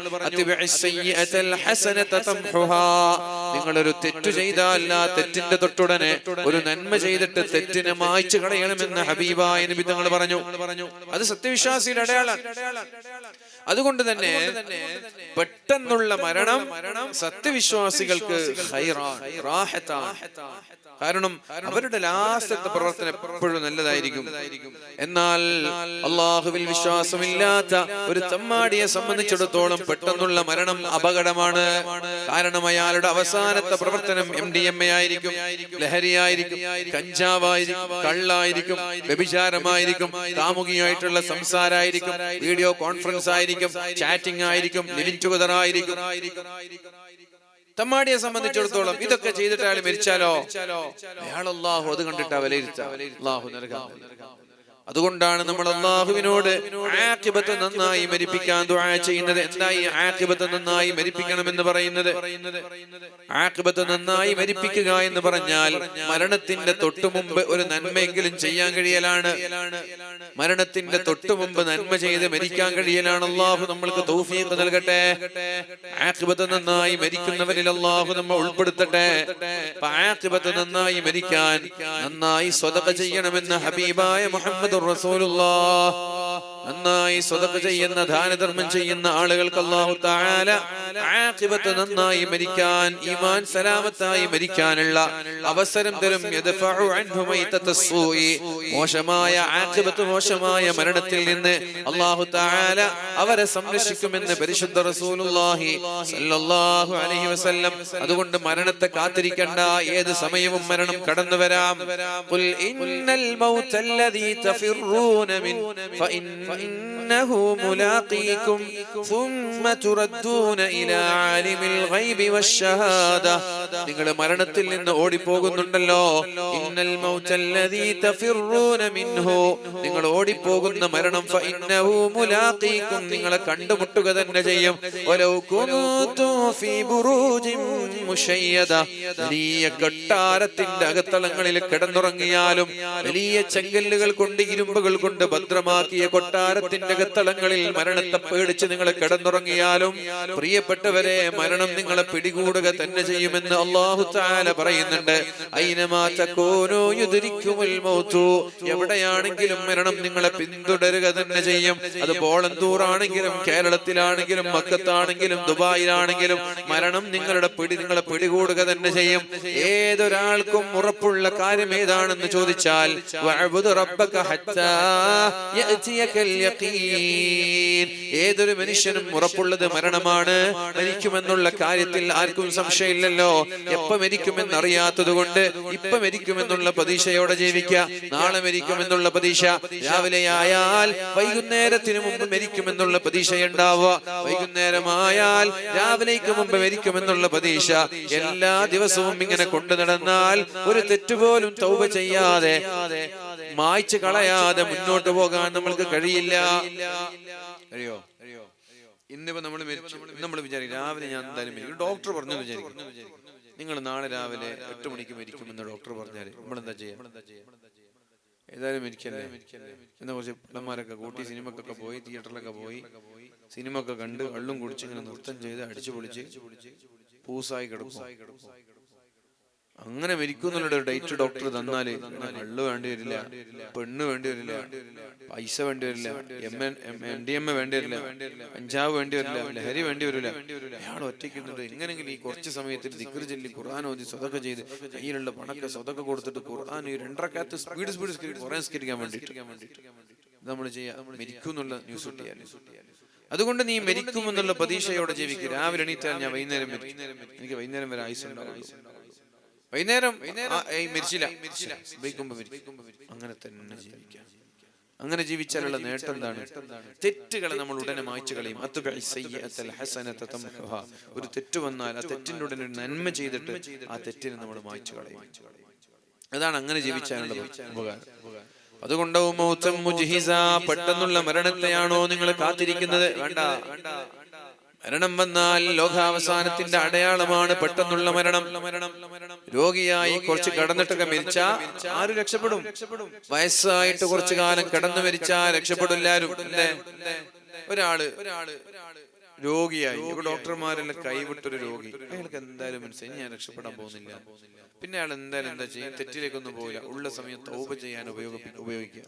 നിങ്ങളൊരു തെറ്റ് ചെയ്താൽ ആ തെറ്റിന്റെ തൊട്ടുടനെ ഒരു നന്മ ചെയ്തിട്ട് തെറ്റിനെ മായ്ച്ചു കളയണമെന്ന് ഹബീബായ നബി തങ്ങൾ പറഞ്ഞു. അത് സത്യവിശ്വാസിയുടെ അടയാളം. അതുകൊണ്ട് തന്നെ പെട്ടെന്നുള്ള മരണം സത്യവിശ്വാസികൾക്ക് കാരണം അവരുടെ ലാസ്റ്റത്തെ പ്രവർത്തനം എപ്പോഴും നല്ലതായിരിക്കും. എന്നാൽ അള്ളാഹുവിൽ വിശ്വാസമില്ലാത്ത ഒരു തമ്മാടിയെ സംബന്ധിച്ചിടത്തോളം പെട്ടെന്നുള്ള മരണം അപകടമാണ്. കാരണം അയാളുടെ അവസാനത്തെ പ്രവർത്തനം MDMA ആയിരിക്കും, ലഹരിയായിരിക്കും, കഞ്ചാവായിരിക്കും, കള്ളായിരിക്കും, വ്യഭിചാരമായിരിക്കും, കാമുകിയായിട്ടുള്ള സംസാരമായിരിക്കും, വീഡിയോ കോൺഫറൻസ് ആയിരിക്കും, ചാറ്റിംഗ് ആയിരിക്കും, ലിവിംഗ് ടുഗദർ ആയിരിക്കും. തമ്മാടിയെ സംബന്ധിച്ചിടത്തോളം ഇതൊക്കെ ചെയ്തിട്ട് അയാൾ മരിച്ചാലോ, അയാൾ അല്ലാഹു അത് കണ്ടിട്ടാ വിലയിരുത്തുക. അല്ലാഹു നരകം. അതുകൊണ്ടാണ് നമ്മൾ അല്ലാഹുവിനോട് ആഖിബത്ത് നന്നായി മരിപ്പിക്കാൻ ദുആ ചെയ്യുന്നത്. എന്തായി ആഖിബത്ത് നന്നായി മരിപ്പിക്കണമെന്ന് പറയുന്നത്? ആഖിബത്ത് നന്നായി മരിപ്പിക്കുക എന്ന് പറഞ്ഞാൽ മരണത്തിന്റെ തൊട്ടു മുമ്പ് ഒരു നന്മയെങ്കിലും ചെയ്യാൻ കഴിയലാണ്. മരണത്തിന്റെ തൊട്ടു മുമ്പ് നന്മ ചെയ്ത് മരിക്കാൻ കഴിയലാണ്. അല്ലാഹു നമ്മൾക്ക് തൗഫീഖ് നൽകട്ടെ. ആഖിബത്ത് നന്നായി മരിക്കുന്നവരിൽ അല്ലാഹു നമ്മെ ഉൾപ്പെടുത്തട്ടെ. ആഖിബത്ത് നന്നായി മരിക്കാൻ നന്നായി സ്വതഖ ചെയ്യണമെന്ന് ഹബീബായ മുഹമ്മദ് റസൂലുള്ളാഹ് നന്നായി സ്വതക്ക ചെയ്യുന്ന ദാനധർമ്മം ചെയ്യുന്ന ആളുകൾക്ക് അല്ലാഹു തആല ആഖിബത്ത് നന്നായി മരിക്കാൻ, ഈമാൻ സലാമത്തായി മരിക്കാനുള്ള അവസരം തരും. യദ്ഫഉ അൻഹു മൈതത്തസ്സൂഇ, മോശമായ ആഖിബത്ത്, മോശമായ മരണത്തിൽ നിന്ന് അല്ലാഹു തആല അവരെ സംരക്ഷിക്കുമെന്ന് പരിശുദ്ധ റസൂലുള്ളാഹി സ്വല്ലല്ലാഹു അലൈഹി വസല്ലം. അതുകൊണ്ട് മരണത്തെ കാത്തിരിക്കണ്ട, ഏത് സമയവും മരണം കടന്നു വരാം. ഖുൽ ഇന്നൽ മൗതല്ലദീ തഫിറൂന മിൻ ഫഇന്നഹു മുലാഖീകും സുമ്മ തുറദ്ദൂന ഇലാ ആലിമിൽ ഗൈബി വശ്ശഹാദ. നിങ്ങൾ മരണത്തിൽ നിന്ന് ഓടിപ്പോകുന്നുണ്ടല്ലോ, ഇന്നൽ മൗതല്ലദീ തഫിറൂന മിൻഹു, നിങ്ങൾ ഓടിപ്പോകുന്ന മരണം, ഫഇന്നഹു മുലാഖീകും, നിങ്ങളെ കണ്ടുമുട്ടുക തന്നെ ചെയ്യും. വലൗ കുൻതും ഫീ ബുറൂജിൻ മുശയ്യദ, വലിയ കൊട്ടാരത്തിന്റെ അകത്തളങ്ങളിൽ കിടന്നുറങ്ങിയാലും, വലിയ ചെങ്കല്ലുകൾ കൊണ്ട് ഇരുമ്പുകൾ കൊണ്ട് ഭദ്രമാക്കിയ കൊട്ടാരത്തിന്റെ അകത്തളങ്ങളിൽ മരണത്തെ പേടിച്ച് നിങ്ങൾ കിടന്നുറങ്ങിയാലും, പ്രിയപ്പെട്ടവരെ, മരണം നിങ്ങളെ പിടികൂടുക തന്നെ ചെയ്യുമെന്ന് അല്ലാഹു തആല പറയുന്നുണ്ട്. ഐനമാ തകൂനു യുദ്രിക്കുമുൽ മൗതു, എവിടെയാണെങ്കിലും മരണം നിങ്ങളെ പിന്തുടരുക തന്നെ ചെയ്യും. അത് പോളന്തൂർ ആണെങ്കിലും, കേരളത്തിലാണെങ്കിലും, മക്കത്താണെങ്കിലും, ദുബായിലാണെങ്കിലും മരണം നിങ്ങളെ പിടികൂടുക തന്നെ ചെയ്യും. ഏതൊരാൾക്കും ഉറപ്പുള്ള കാര്യം ഏതാണെന്ന് ചോദിച്ചാൽ, വഅബ്ദു റബ്ബക ഹത്താ യഅതിയകൽ യഖീൻ, ഏതൊരു മനുഷ്യനും ഉറപ്പുള്ളത് മരണമാണ്. മരിക്കുമെന്നുള്ള കാര്യത്തിൽ ആർക്കും സംശയമില്ലല്ലോ. എപ്പോ മരിക്കുമെന്ന് അറിയാത്തത് കൊണ്ട് ഇപ്പൊ മരിക്കുമെന്നുള്ള പ്രതീക്ഷയോടെ ജീവിക്കുക. നാളെ മരിക്കുമെന്നുള്ള പ്രതീക്ഷ, രാവിലെ ആയാൽ വൈകുന്നേരത്തിന് മുമ്പ് മരിക്കുമെന്നുള്ള പ്രതീക്ഷയുണ്ടാവുക, വൈകുന്നേരമായാൽ രാവിലേക്ക് മുമ്പ് മരിക്കുമെന്നുള്ള പ്രതീക്ഷ. എല്ലാ ദിവസവും ഇങ്ങനെ കൊണ്ടു നടന്നാൽ ഒരു തെറ്റുപോലും തൗബ ചെയ്യാതെ, മായ്ച്ചു കളയാതെ മുന്നോട്ട് പോകാൻ നമ്മൾക്ക് കഴിയില്ല. അറിയോ, ഇന്നിപ്പോ നമ്മൾ മരിച്ചു, നമ്മൾ വിചാരിക്കും രാവിലെ ഞാൻ എന്തായാലും മരിക്കും. ഡോക്ടർ പറഞ്ഞു വിചാരിക്കും, നിങ്ങൾ നാളെ രാവിലെ 8 മണിക്ക് മരിക്കുമെന്ന് ഡോക്ടർ പറഞ്ഞാൽ നമ്മളെന്താ ചെയ്യാ? ഏതായാലും മരിക്കല്ലേ എന്നാ കുറച്ച് പിള്ളമാരൊക്കെ കൂട്ടി സിനിമക്കൊക്കെ പോയി, തിയേറ്ററിലൊക്കെ പോയി സിനിമ ഒക്കെ കണ്ട് വെള്ളം കുടിച്ച് ഇങ്ങനെ നൃത്തം ചെയ്ത് അടിച്ചു പൊളിച്ച് പൂസായി കിടക്കും. അങ്ങനെ മരിക്കുന്നുള്ള ഡേറ്റ് ഡോക്ടർ തന്നാല് കള്ള് വേണ്ടി വരില്ല, പെണ്ണ് വേണ്ടി വരില്ല, പൈസ വേണ്ടി വരില്ല, MDMA വേണ്ടി വരില്ല, കഞ്ചാവ് വേണ്ടി വരില്ല, ലഹരി വേണ്ടി വരില്ല. അയാൾ ഒറ്റയ്ക്കുന്നുണ്ട്. എങ്ങനെങ്കിലും ഈ കുറച്ച് സമയത്തിൽ ദിക്ർ ചൊല്ലി ഖുർആൻ ഓതി സ്വതക്ക ചെയ്ത് കയ്യിലുള്ള പണൊക്കെ സ്വതക്ക കൊടുത്തിട്ട് ഖുർആൻ 2 റക്അത്ത് സ്പീഡ് ഖുർആൻ സ്കരിക്കാൻ വേണ്ടിയിട്ട് നമ്മൾ ചെയ്യാം. മരിക്കുന്നുള്ള ന്യൂസ് കിട്ടിയാൽ, അതുകൊണ്ട് നീ മരിക്കുമെന്നുള്ള പ്രതീക്ഷയോടെ ജീവിക്കുക. രാവിലെ എണീറ്റാൽ ഞാൻ വൈകുന്നേരം മരിക്കും, എനിക്ക് വൈകുന്നേരം വരെ ആയുസ് ഉണ്ടാവും, വൈകുന്നേരം മരിച്ചില്ല, അങ്ങനെ തന്നെ ജീവിക്കാം. അങ്ങനെ ജീവിച്ചാലുള്ള നേട്ടം എന്താണ്? തെറ്റുകളെ നമ്മൾ ഉടനെ മായ്ച്ചു കളയും. ഒരു തെറ്റ് വന്നാൽ ആ തെറ്റിന്റെ ഉടനെ ഒരു നന്മ ചെയ്തിട്ട് ആ തെറ്റിനെ നമ്മൾ മായ്ച്ചു കളയും. അതാണ് അങ്ങനെ ജീവിച്ചാലുള്ള ഉപകാരം. അതുകൊണ്ട് പെട്ടെന്നുള്ള മരണത്തെയാണോ നിങ്ങൾ കാത്തിരിക്കുന്നത്? വേണ്ട. മരണം വന്നാൽ ലോകാവസാനത്തിന്റെ അടയാളമാണ് പെട്ടെന്നുള്ള മരണം. രോഗിയായി കുറച്ച് കടന്നിട്ടൊക്കെ മരിച്ചാ ആരും രക്ഷപ്പെടും? വയസ്സായിട്ട് കുറച്ചു കാലം കിടന്നു മരിച്ചാ രക്ഷപ്പെടും എല്ലാരും. ഒരാള് രോഗിയായി, ഡോക്ടർമാരെല്ലാം കൈവിട്ടൊരു രോഗി, അയാൾക്ക് എന്തായാലും മനസ്സിലായി ഞാൻ രക്ഷപ്പെടാൻ പോകുന്നില്ല. പിന്നെ അയാൾ എന്തായാലും എന്താ ചെയ്യും? തെറ്റിലേക്കൊന്നും പോകില്ല, ഉള്ള സമയം തൗബ ചെയ്യാൻ ഉപയോഗിക്കുക.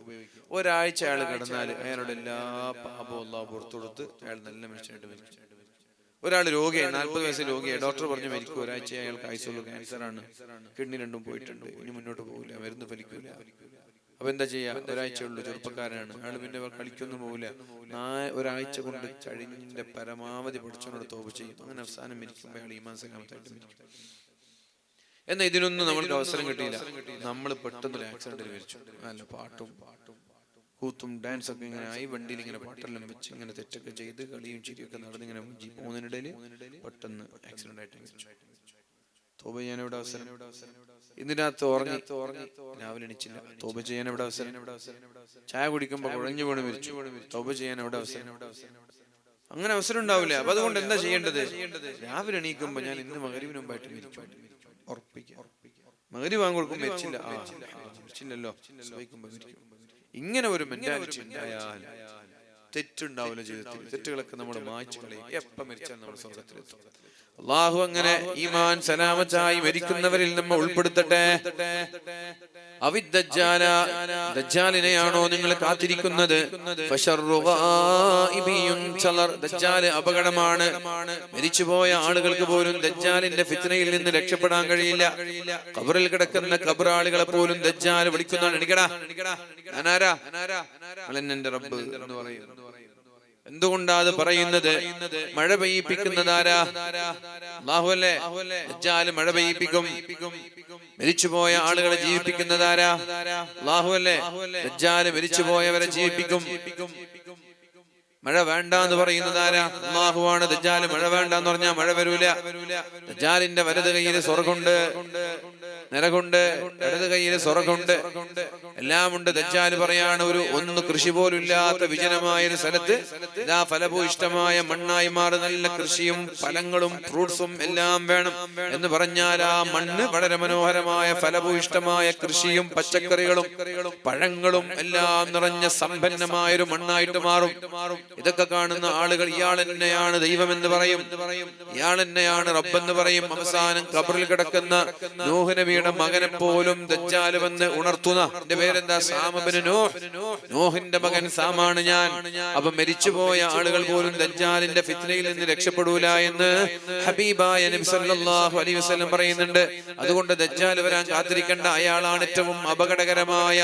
ഒരാഴ്ച അയാൾ കിടന്നാൽ അയാളുടെ എല്ലാ പാപവും അല്ലാഹു പുറത്തു കൊടുത്ത് അയാൾ നല്ല മനുഷ്യനായിട്ട് മരിച്ചു. ഒരാൾ രോഗിയായി, 40 വയസ്സ് രോഗിയായി, ഡോക്ടർ പറഞ്ഞു മരിക്കും, ഒരാഴ്ച അയാൾക്ക് ആയുസുള്ളൂ, ക്യാൻസറാണ്, കിഡ്നി രണ്ടും പോയിട്ടുണ്ട്, ഇനി മുന്നോട്ട് പോകില്ല, മരുന്ന് ഫലിക്കൂല. അപ്പൊ എന്താ ചെയ്യാ? ഒരാഴ്ചയുള്ളൂ, ചെറുപ്പക്കാരനാണ് അയാൾ, പിന്നെ കളിക്കൊന്നും പോകില്ല. ഒരാഴ്ച കൊണ്ട് കഴിഞ്ഞിന്റെ പരമാവധി പഠിച്ചോണ്ട് തൗബ ചെയ്യും. അങ്ങനെ അവസാനം മരിക്കുമ്പോൾ അയാൾ ഈമാൻ സലാമത്തായിട്ട് മരിക്കും. എന്നാൽ ഇതിനൊന്നും നമ്മൾക്ക് അവസരം കിട്ടിയില്ല. നമ്മൾ പെട്ടെന്നൊരു ആക്സിഡന്റിൽ മരിച്ചു. നല്ല പാട്ടും കൂത്തും ഡാൻസ് ഒക്കെ ഇങ്ങനെ ആയി, വണ്ടിയിൽ ഇങ്ങനെ പാട്ടെല്ലാം വെച്ച് ഇങ്ങനെ തെറ്റൊക്കെ ചെയ്ത് കളിയും ചിരിയൊക്കെ നടന്നിങ്ങനെ പോകുന്നതിനിടയിൽ പെട്ടെന്ന് ആക്സിഡന്റ് ആയിട്ട് മരിച്ചു. തൗബ ചെയ്യാൻ എവിടെ അവസരം? ഇതിനകത്ത് ഉറങ്ങി രാവിലെ എണീച്ചില്ല, തൗബ ചെയ്യാൻ എവിടെ അവസരം? ചായ കുടിക്കുമ്പോ കുഴഞ്ഞു വീണ് മരിച്ചു, തൗബ ചെയ്യാൻ എവിടെ അവസരം? അങ്ങനെ അവസരം ഉണ്ടാവില്ല. അപ്പൊ അതുകൊണ്ട് എന്താ ചെയ്യേണ്ടത്? രാവിലെ എണീക്കുമ്പോ ഞാൻ ഇന്ന് മഗ്‌രിബിന് മുമ്പായിട്ട് മരിക്കും, ഉറപ്പിക്കുക. മഗ്‌രിബ് വാങ്ങി കൊടുക്കും, മരിച്ചില്ലല്ലോ, ഇങ്ങനെ ഒരു മെന്റാലിറ്റി ഉണ്ടായാൽ തെറ്റുണ്ടാവില്ല ജീവിതത്തിൽ. തെറ്റുകളൊക്കെ നമ്മൾ മായ്ച്ചു കളയും. എപ്പം മരിച്ചാൽ നമ്മൾ സ്വർഗത്തിലെത്തും. അള്ളാഹു അങ്ങനെ ഈമാൻ സലാമത്തായി മരിക്കുന്നവരിൽ നമ്മെ ഉൾപ്പെടുത്തട്ടെ. ദജ്ജാലിനെയാണോ നിങ്ങൾ കാത്തിരിക്കുന്നത്? ദജ്ജാൽ അപകടമാണ്. മരിച്ചുപോയ ആളുകൾക്ക് പോലും ദജ്ജാലിന്റെ ഫിത്നയിൽ നിന്ന് രക്ഷപ്പെടാൻ കഴിയില്ല. ഖബറിൽ കിടക്കുന്ന ഖബറാളികളെ പോലും ദജ്ജാൽ വിളിക്കുന്നതാണ്. എണിക്കടാ, ഞാനാരാ? എന്റെ റബ്ബ് എന്ന് പറയും. എന്തുകൊണ്ടാ അത് പറയുന്നത്? മഴ പെയ്യിപ്പിക്കുന്നതാരാ? അല്ലാഹുവല്ലേ. ദജ്ജാൽ മഴ പെയ്യിപ്പിക്കും. മരിച്ചുപോയ ആളുകളെ ജീവിപ്പിക്കുന്നതാരാ? അല്ലാഹുവല്ലേ. ദജ്ജാൽ മരിച്ചുപോയവരെ ജീവിപ്പിക്കും. മഴ വേണ്ട എന്ന് പറയുന്നതാരാ? അല്ലാഹുവാണ്. ദജ്ജാൽ മഴ വേണ്ട എന്ന് പറഞ്ഞാൽ മഴ വരൂല. ദജ്ജാലിന്റെ വലത് കയ്യിൽ സ്വർഗമുണ്ട്, നരകുണ്ട്, ഇടത് കയ്യിൽ സ്വർഗമുണ്ട്, എല്ലാം ഉണ്ട്. ദജ്ജാൽ പറയാണ്, ഒന്ന് കൃഷി പോലും ഇല്ലാത്ത വിജനമായ ഒരു സ്ഥലത്ത് ഇതാ ഫലഭൂയിഷ്ടമായ മണ്ണായി മാറി നല്ല കൃഷിയും ഫലങ്ങളും ഫ്രൂട്ട്സും എല്ലാം വേണം എന്ന് പറഞ്ഞാൽ ആ മണ്ണ് വളരെ മനോഹരമായ ഫലഭൂയിഷ്ടമായ കൃഷിയും പച്ചക്കറികളും പഴങ്ങളും എല്ലാം നിറഞ്ഞ സമ്പന്നമായ ഒരു മണ്ണായിട്ട് മാറും. ഇതൊക്കെ കാണുന്ന ആളുകൾ ഇയാൾ തന്നെയാണ് ദൈവമെന്ന് പറയും, ഇയാൾ തന്നെയാണ് റബ്ബെന്ന് പറയും. അവസാനം ഖബറിൽ കിടക്കുന്ന നൂഹ് നബിയുടെ മകനെ പോലും ദജ്ജാൽ വന്ന് ഉണർത്തുന്ന, എന്റെ പേരെന്താ? സാം ഇബ്നു നൂഹ്, നൂഹിന്റെ മകൻ സാമാണ് ഞാൻ. അപ്പൊ മരിച്ചുപോയ ആളുകൾ പോലും ദജ്ജാലിന്റെ ഫിത്നയിൽ നിന്ന് രക്ഷപ്പെടൂല എന്ന് ഹബീബായ നബി സല്ലല്ലാഹു അലൈഹി വസല്ലം പറയുന്നുണ്ട്. അതുകൊണ്ട് ദജ്ജാൽ വരാൻ കാത്തിരിക്കേണ്ട. അയാളാണ് ഏറ്റവും അപകടകരമായ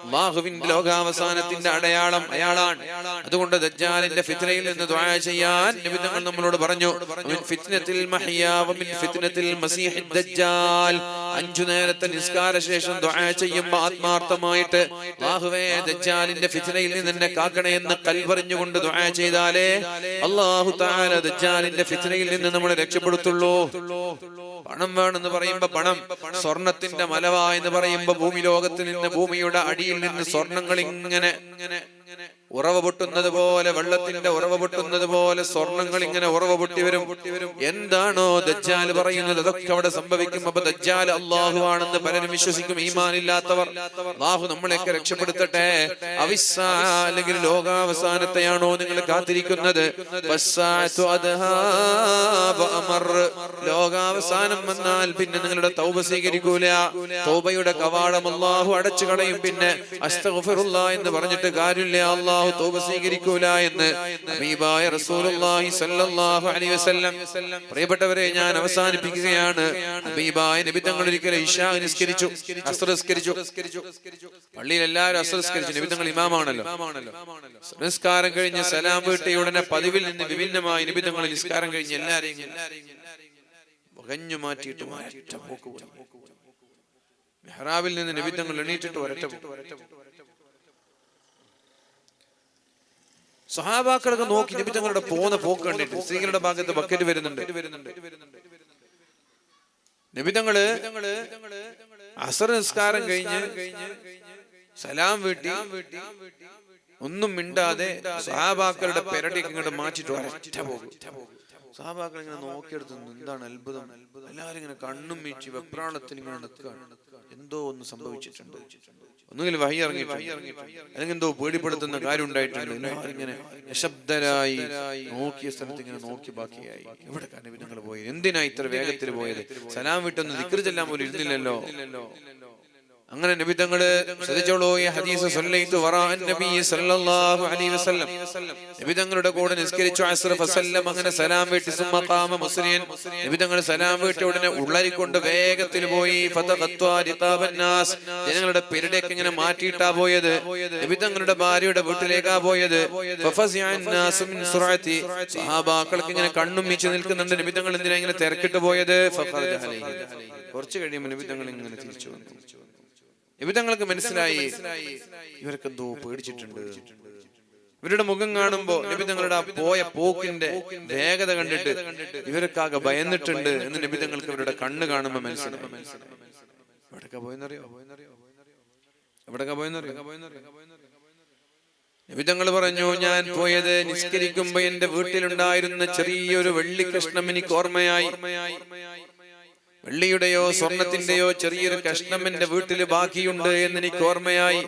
അല്ലാഹുവിന്റെ ലോകാവസാനത്തിന്റെ അടയാളം, അയാളാണ്. അതുകൊണ്ട് ദജ്ജാലിന്റെ ഫിത്നയിൽ നിന്ന് ദുആ ചെയ്യാൻ നബി തങ്ങൾ നമ്മളോട് പറഞ്ഞു. മിൻ ഫിത്നത്തിൽ മഹ്യാ വ മിൻ ഫിത്നത്തിൽ മസീഹി ദജ്ജാൽ. 5 നേരത്തെ നിസ്കാര ശേഷം ദുആ ചെയ്യുമ്പോൾ ആത്മാർത്ഥമായിട്ട് അല്ലാഹുവേ ദജ്ജാലിന്റെ ഫിത്നയിൽ നിന്ന് എന്നെ കാക്കണേ എന്ന് കൽവറിഞ്ഞുകൊണ്ട് ദുആ ചെയ്താലേ അല്ലാഹു തആല ദജ്ജാലിന്റെ ഫിത്നയിൽ നിന്ന് നമ്മളെ രക്ഷപ്പെടുത്തുള്ളൂ. പണം വേണമെന്ന് പറയുമ്പോ പണം, സ്വർണത്തിന്റെ മലവ എന്ന് പറയുമ്പോ ഭൂമി ലോകത്തിൽ നിന്ന്, ഭൂമിയുടെ അടിയിൽ നിന്ന് സ്വർണങ്ങൾ ഇങ്ങനെ ഉറവ പൊട്ടുന്നത് പോലെ, വെള്ളത്തിന്റെ ഉറവ പൊട്ടുന്നത് പോലെ സ്വർണങ്ങൾ ഇങ്ങനെ ഉറവ പൊട്ടി വരും. എന്താണോ ദജ്ജാൽ പറയുന്നത് അതൊക്കെ അവിടെ സംഭവിക്കും. അപ്പൊ ദജ്ജാൽ അല്ലാഹു ആണെന്ന് പലരും വിശ്വസിക്കും, ഈമാനില്ലാത്തവർ. അല്ലാഹു നമ്മളെയൊക്കെ രക്ഷപ്പെടുത്തട്ടെ. അല്ലെങ്കിൽ ലോകാവസാനത്തെയാണോ നിങ്ങൾ കാത്തിരിക്കുന്നത്? ലോകാവസാനം വന്നാൽ പിന്നെ നിങ്ങളുടെ തൗബ സ്വീകരിക്കൂല. തൗബയുടെ കവാടം അല്ലാഹു അടച്ചു കളയും. പിന്നെ അസ്തഗ്ഫിറുല്ലാഹ് എന്ന് പറഞ്ഞിട്ട് കാര്യമില്ല, അല്ലാഹു തൗബ സ്വീകരിക്കൂല എന്ന് ഹബീബായ റസൂലുള്ളാഹി സ്വല്ലല്ലാഹു അലൈഹി വസല്ലം. പ്രിയപ്പെട്ടവരെ, ഞാൻ അവസാനിപ്പിക്കുകയാണ്. ഹബീബായ നബി തങ്ങൾ ഒരിക്കൽ ഇശാ നിസ്കരിച്ചു, അസ്ർ നിസ്കരിച്ചു. പള്ളിയിൽ എല്ലാവരും അസ്ർ നിസ്കരിച്ചു. നബി തങ്ങൾ ഇമാമാണല്ലോ. നിസ്കാരം കഴിഞ്ഞ് സലാം വീട്ടിയ ഉടനെ പതിവിൽ നിന്ന് വിഭിന്നമായി നബി തങ്ങൾ നിസ്കാരം കഴിഞ്ഞ് എല്ലാരെയും വകഞ്ഞു മാറ്റിയിട്ട് ഒരൊറ്റ പോക്ക് പോയി. മെഹ്റാബിൽ നിന്ന് നബി തങ്ങൾ എണീറ്റിട്ട് ഒരൊറ്റ പോക്ക്. സഹാബാക്കളൊക്കെ നോക്കി നബി തങ്ങളുടെ പോകുന്ന പോക്ക് കണ്ടിട്ട്. സ്ത്രീകളുടെ ഭാഗത്ത് ബക്കറ്റ് വരുന്നുണ്ട്. നബി തങ്ങള് അസർ നിസ്കാരം കഴിഞ്ഞ് സലാം വീട്ടി ഒന്നും മിണ്ടാതെ സഹാബാക്കളുടെ പെരടിക്ക് ഇങ്ങോട്ട് മാറ്റിട്ട് ഒരൊറ്റ പോകും. സഹാബാക്കൾ ഇങ്ങനെ നോക്കിയെടുത്തു. എന്താണ് അത്ഭുതം? എല്ലാവരും ഇങ്ങനെ കണ്ണും വീഴ്ചി വെപ്രാളത്തിൽ ഇങ്ങനെ നിൽക്കുകയാണ്. എന്തോ ഒന്ന് സംഭവിച്ചിട്ടുണ്ട്. ഒന്നുകിൽ വഹി ഇറങ്ങിയിട്ടുണ്ട്, അല്ലെങ്കിൽ എന്തോ പേടിപ്പെടുത്തുന്ന കാര്യം ഉണ്ടായിട്ടുണ്ട്. എല്ലാവരും ഇങ്ങനെ നിശബ്ദരായി നോക്കിയ സ്ഥലത്ത് ഇങ്ങനെ നോക്കി ബാക്കിയായി. എവിടെ നബി തങ്ങൾ പോയത്? എന്തിനാ ഇത്ര വേഗത്തിൽ പോയത്? സലാം വിട്ടൊന്ന് ദിക്ർ ചൊല്ലാൻ പോലും ഇരുന്നില്ലല്ലോ. അങ്ങനെ നബി തങ്ങള് ശ്രദ്ധിച്ചോളൂ, ഈ ഹദീസ് സല്ലൈതു വറാഅൻ നബി സല്ലല്ലാഹു അലൈഹി വസല്ലം, നബി തങ്ങളുടെ കൂടെ നിസ്കരിച്ചു അസ്ർ ഫസല്ലം. അങ്ങനെ സലാം വീട്ടി സുമ്മ ഖാമ മുസ്ലിയൻ, നബി തങ്ങൾ സലാം വീട്ടി ഉടനെ ഉള്ളരിക്കൊണ്ട് വേഗത്തിൽ പോയി. ഫതഖത്വാ റിഖാബൻ നാസ്, ജനങ്ങളുടെ പെരടിയൊക്കെ ഇങ്ങനെ മാറ്റിയിട്ടാ പോയത്. നബി തങ്ങളുടെ ഭാര്യയുടെ വീട്ടിലേക്കാ പോയത്. ഫഫസിഅൻ നാസ് മിൻ സുറഅതി, സഹാബാക്കൾക്ക് ഇങ്ങനെ കണ്ണും മീച്ചു നിൽക്കുന്നുണ്ട്. നബി തങ്ങൾ എന്തിനാ ഇങ്ങനെ തിരക്കിട്ട് പോയത്? ഫഖറജ അലൈഹി, കുറച്ച് കഴിയുമ്പോൾ നബി തങ്ങൾ ഇങ്ങനെ തിരിച്ചു വന്നു. നബി തങ്ങൾക്ക് മനസ്സിലായി ഇവർക്ക് എന്തോ പേടിച്ചിട്ടുണ്ട്. ഇവരുടെ മുഖം കാണുമ്പോ നബി തങ്ങളുടെ പോയ പോക്കിന്റെ വേഗത കണ്ടിട്ട് ഇവർക്കാകെ ഭയന്നിട്ടുണ്ട് എന്ന് നബി തങ്ങൾക്ക് ഇവരുടെ കണ്ണ് കാണുമ്പോ മനസ്സിലായി. എവിടൊക്കെ പോയെന്നറിയോ? നബി തങ്ങൾ പറഞ്ഞു, ഞാൻ പോയത് നിസ്കരിക്കുമ്പോ എന്റെ വീട്ടിലുണ്ടായിരുന്ന ചെറിയൊരു വെള്ളി കഷ്ണം എനിക്ക് ഓർമ്മയായി. വെള്ളിയുടെയോ സ്വർണത്തിന്റെയോ ചെറിയൊരു കഷ്ണം എന്റെ വീട്ടിൽ ബാക്കിയുണ്ട് എന്ന് എനിക്ക് ഓർമ്മയായി.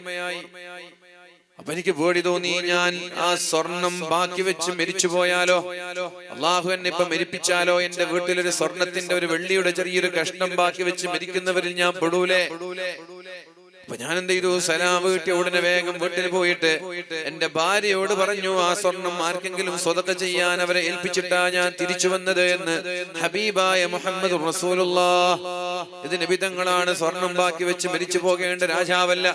അപ്പൊ എനിക്ക് പേടി തോന്നി, ഞാൻ ആ സ്വർണം ബാക്കി വെച്ച് മരിച്ചു പോയാലോ, അള്ളാഹു എന്നെ ഇപ്പൊ മരിപ്പിച്ചാലോ, എന്റെ വീട്ടിലൊരു സ്വർണത്തിന്റെ ഒരു വെള്ളിയുടെ ചെറിയൊരു കഷ്ണം ബാക്കി വെച്ച് മരിക്കുന്നവരിൽ ഞാൻ പെടൂലേ. അപ്പൊ ഞാൻ എന്ത് ചെയ്തു, സലാം വീട്ടിൽ ഉടനെ വേഗം വീട്ടിൽ പോയിട്ട് എന്റെ ഭാര്യയോട് പറഞ്ഞു, ആ സ്വർണം ആർക്കെങ്കിലും സ്വതക്ക ചെയ്യാൻ അവരെ ഏൽപ്പിച്ചിട്ടാ ഞാൻ തിരിച്ചു വന്നത് എന്ന്. ഹബീബായ മുഹമ്മദ് റസൂലുള്ളാഹ്, ഇത് നബി തങ്ങളാണ്. സ്വർണം ബാക്കി വെച്ച് മരിച്ചു പോകേണ്ട രാജാവല്ല,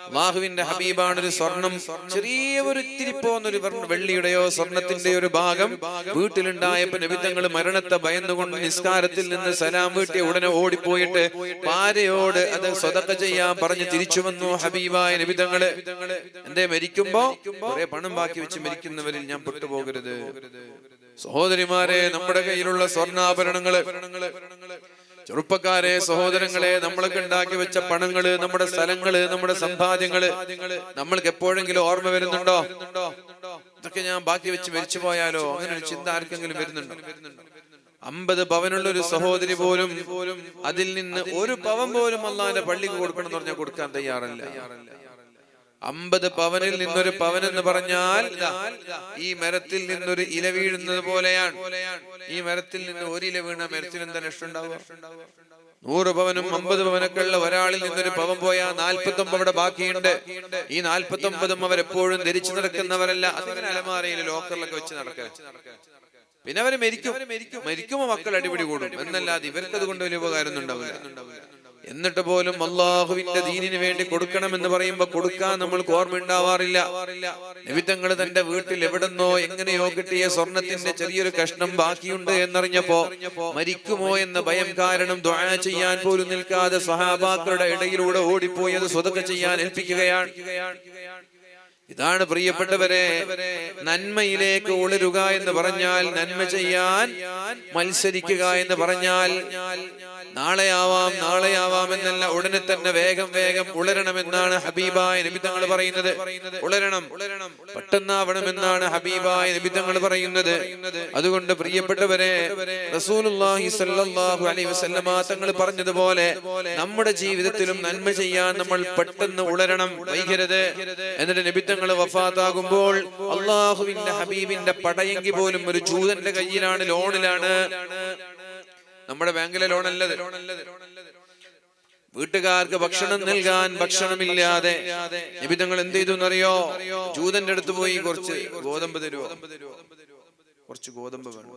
അല്ലാഹുവിന്റെ ഹബീബാണ്. ഒരു സ്വർണം ചെറിയ ഒരു ഇത്തിരി പോന്നൊരു വെള്ളിയുടെയോ സ്വർണത്തിന്റെയോ ഒരു ഭാഗം വീട്ടിലുണ്ടായപ്പോ നബി തങ്ങൾ മരണത്തെ ഭയന്നുകൊണ്ട് നിസ്കാരത്തിൽ നിന്ന് സലാം വീട്ടിൽ ഉടനെ ഓടിപ്പോയിട്ട് ഭാര്യയോട് അത് സ്വതക്ക ചെയ്യാൻ പറഞ്ഞു തിരിച്ചു വന്നു. ഹബീബായ നബി തങ്ങള് എന്തേ, മരിക്കുമ്പോ കുറെ പണം ബാക്കി വെച്ച് മരിക്കുന്നവരിൽ ഞാൻ പെട്ടുപോകരുത്. സഹോദരിമാരെ, നമ്മുടെ കയ്യിലുള്ള സ്വർണ്ണാഭരണങ്ങള്, ചെറുപ്പക്കാരെ, സഹോദരങ്ങളെ, നമ്മളൊക്കെ ഉണ്ടാക്കി വെച്ച പണങ്ങള്, നമ്മുടെ സ്ഥലങ്ങള്, നമ്മുടെ സമ്പാദ്യങ്ങള് നമ്മൾക്ക് എപ്പോഴെങ്കിലും ഓർമ്മ വരുന്നുണ്ടോ? ഇതൊക്കെ ഞാൻ ബാക്കി വെച്ച് മരിച്ചു പോയാലോ, അങ്ങനെ ഒരു ചിന്ത ആർക്കെങ്കിലും വരുന്നുണ്ടോ? 50 പവനുള്ള ഒരു സഹോദരി പോലും അതിൽ നിന്ന് ഒരു പവൻ പോലും അള്ളാന്റെ പള്ളിക്ക് കൊടുക്കണം എന്ന് പറഞ്ഞാൽ കൊടുക്കാൻ തയ്യാറല്ല. 50 പവനിൽ നിന്നൊരു പവൻ എന്ന് പറഞ്ഞാൽ ഈ മരത്തിൽ നിന്നൊരു ഇല വീഴുന്നത് പോലെയാണ്. ഈ മരത്തിൽ നിന്ന് ഒരു ഇല വീണ മരത്തിന് എന്താ നഷ്ടം ഉണ്ടാവുക? 100 പവനും 50 പവനൊക്കെ ഉള്ള ഒരാളിൽ നിന്നൊരു പവൻ പോയാൽ 49 അവിടെ ബാക്കിയുണ്ട്. ഈ 49 അവരെപ്പോഴും ധരിച്ചു നടക്കുന്നവരല്ല, അതിങ്ങനെ അലമാരയിൽ ലോക്കറിലൊക്കെ വെച്ച് നടക്കുക. പിന്നെ അവര് മരിക്കുമ്പോ മക്കൾ അടിപിടി കൂടും എന്നല്ലാതെ ഇവർക്ക് അതുകൊണ്ട് വലിയ ഉപകാരം ഉണ്ടാവില്ല. എന്നിട്ട് പോലും അള്ളാഹുവിന്റെ ദീനിന് വേണ്ടി കൊടുക്കണമെന്ന് പറയുമ്പോ കൊടുക്കാൻ നമ്മൾക്ക് ഓർമ്മ ഉണ്ടാവാറില്ല. നബി തങ്ങൾ തന്റെ വീട്ടിൽ എവിടെന്നോ എങ്ങനെയോ കിട്ടിയ സ്വർണത്തിന്റെ ചെറിയൊരു കഷ്ണം ബാക്കിയുണ്ട് എന്നറിഞ്ഞപ്പോ മരിക്കുമോ എന്ന ഭയം കാരണം ദുആ ചെയ്യാൻ പോലും നിൽക്കാതെ സ്വഹാബാക്കളുടെ ഇടയിലൂടെ ഓടിപ്പോയി അത് സ്വതക്ക ചെയ്യാൻ ഏൽപ്പിക്കുകയാണ്. ഇതാണ് പ്രിയപ്പെട്ടവരെ, നന്മയിലേക്ക് ഉളരുക എന്ന് പറഞ്ഞാൽ, നന്മ ചെയ്യാൻ മത്സരിക്കുക എന്ന് പറഞ്ഞാൽ നാളെയാവാം എന്നല്ല, ഉടനെ തന്നെ വേഗം ഉളരണമെന്നാണ് ഹബീബായ നബി തങ്ങൾ പറയുന്നത്. ഉളരണം, പെട്ടെന്നാവണമെന്നാണ് ഹബീബായ നബി തങ്ങൾ പറയുന്നത്. അതുകൊണ്ട് പ്രിയപ്പെട്ടവരെ, റസൂലുള്ളാഹി സ്വല്ലല്ലാഹു അലൈഹി വസല്ലമ തങ്ങൾ പറഞ്ഞതുപോലെ നമ്മുടെ ജീവിതത്തിലും നന്മ ചെയ്യാൻ നമ്മൾ പെട്ടെന്ന് ഉളരണം, വൈകരുത്. എന്നിട്ട് നബി തങ്ങൾ വഫാത്താകുമ്പോൾ അള്ളാഹുവിന്റെ ഹബീബിന്റെ പടയെങ്കി പോലും ഒരു ജൂതന്റെ കയ്യിലാണ്, ലോണിലാണ്. നമ്മുടെ ബാങ്കിലെ ലോണല്ലത്. വീട്ടുകാർക്ക് ഭക്ഷണം നൽകാൻ ഭക്ഷണമില്ലാതെ നബി തങ്ങൾ എന്ത് ചെയ്തു എന്നറിയോ? ജൂതന്റെ അടുത്ത് പോയി കുറച്ച് ഗോതമ്പ് തരുമോ, കുറച്ച് ഗോതമ്പ് വേണം,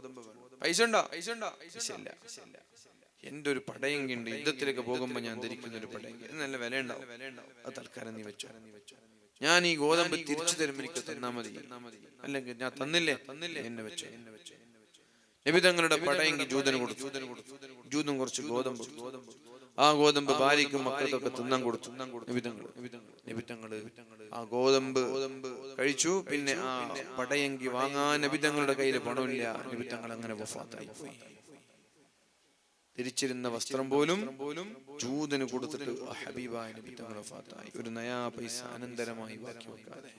പൈസ ഉണ്ടോ? ഇല്ല. എന്റെ ഒരു പടയെങ്കി ഉണ്ട്, യുദ്ധത്തിലേക്ക് പോകുമ്പോ ഞാൻ ധരിക്കുന്ന ഒരു പടയെങ്കി, നല്ല വില ഉണ്ടാവും, അത് തൽക്കാലം നീ വെച്ചോ, ഞാൻ ഈ ഗോതമ്പ് തിരിച്ചു തരുമ്പോൾ എനിക്ക് തന്നാ മതി, അല്ലെങ്കിൽ ഞാൻ തന്നില്ലേ എന്നെ വെച്ചോ. നബി തങ്ങളുടെ പടയെങ്കി ജൂതന് കൊടുത്തു. ജൂതൻ കുറച്ച് ഗോതമ്പ്, ആ ഗോതമ്പ് ഭാര്യയ്ക്കും മക്കൾക്കൊക്കെ തിന്നാൻ കൊടുത്തു. നബി തങ്ങള് ആ ഗോതമ്പ് കഴിച്ചു. പിന്നെ ആ പടയെങ്കി വാങ്ങാൻ നബി തങ്ങളുടെ കയ്യിൽ പണമില്ല. നബി തങ്ങൾ അങ്ങനെ വഫാത്തായി പോയി. ധരിച്ചിരുന്ന വസ്ത്രം പോലും ജൂതന് കൊടുത്തിട്ട് ഹബീബായ നബി തങ്ങൾ വഫാത്തായി. ഒരു നയാ പൈസ അനന്തരമായി ബാക്കി വെക്കാതെ.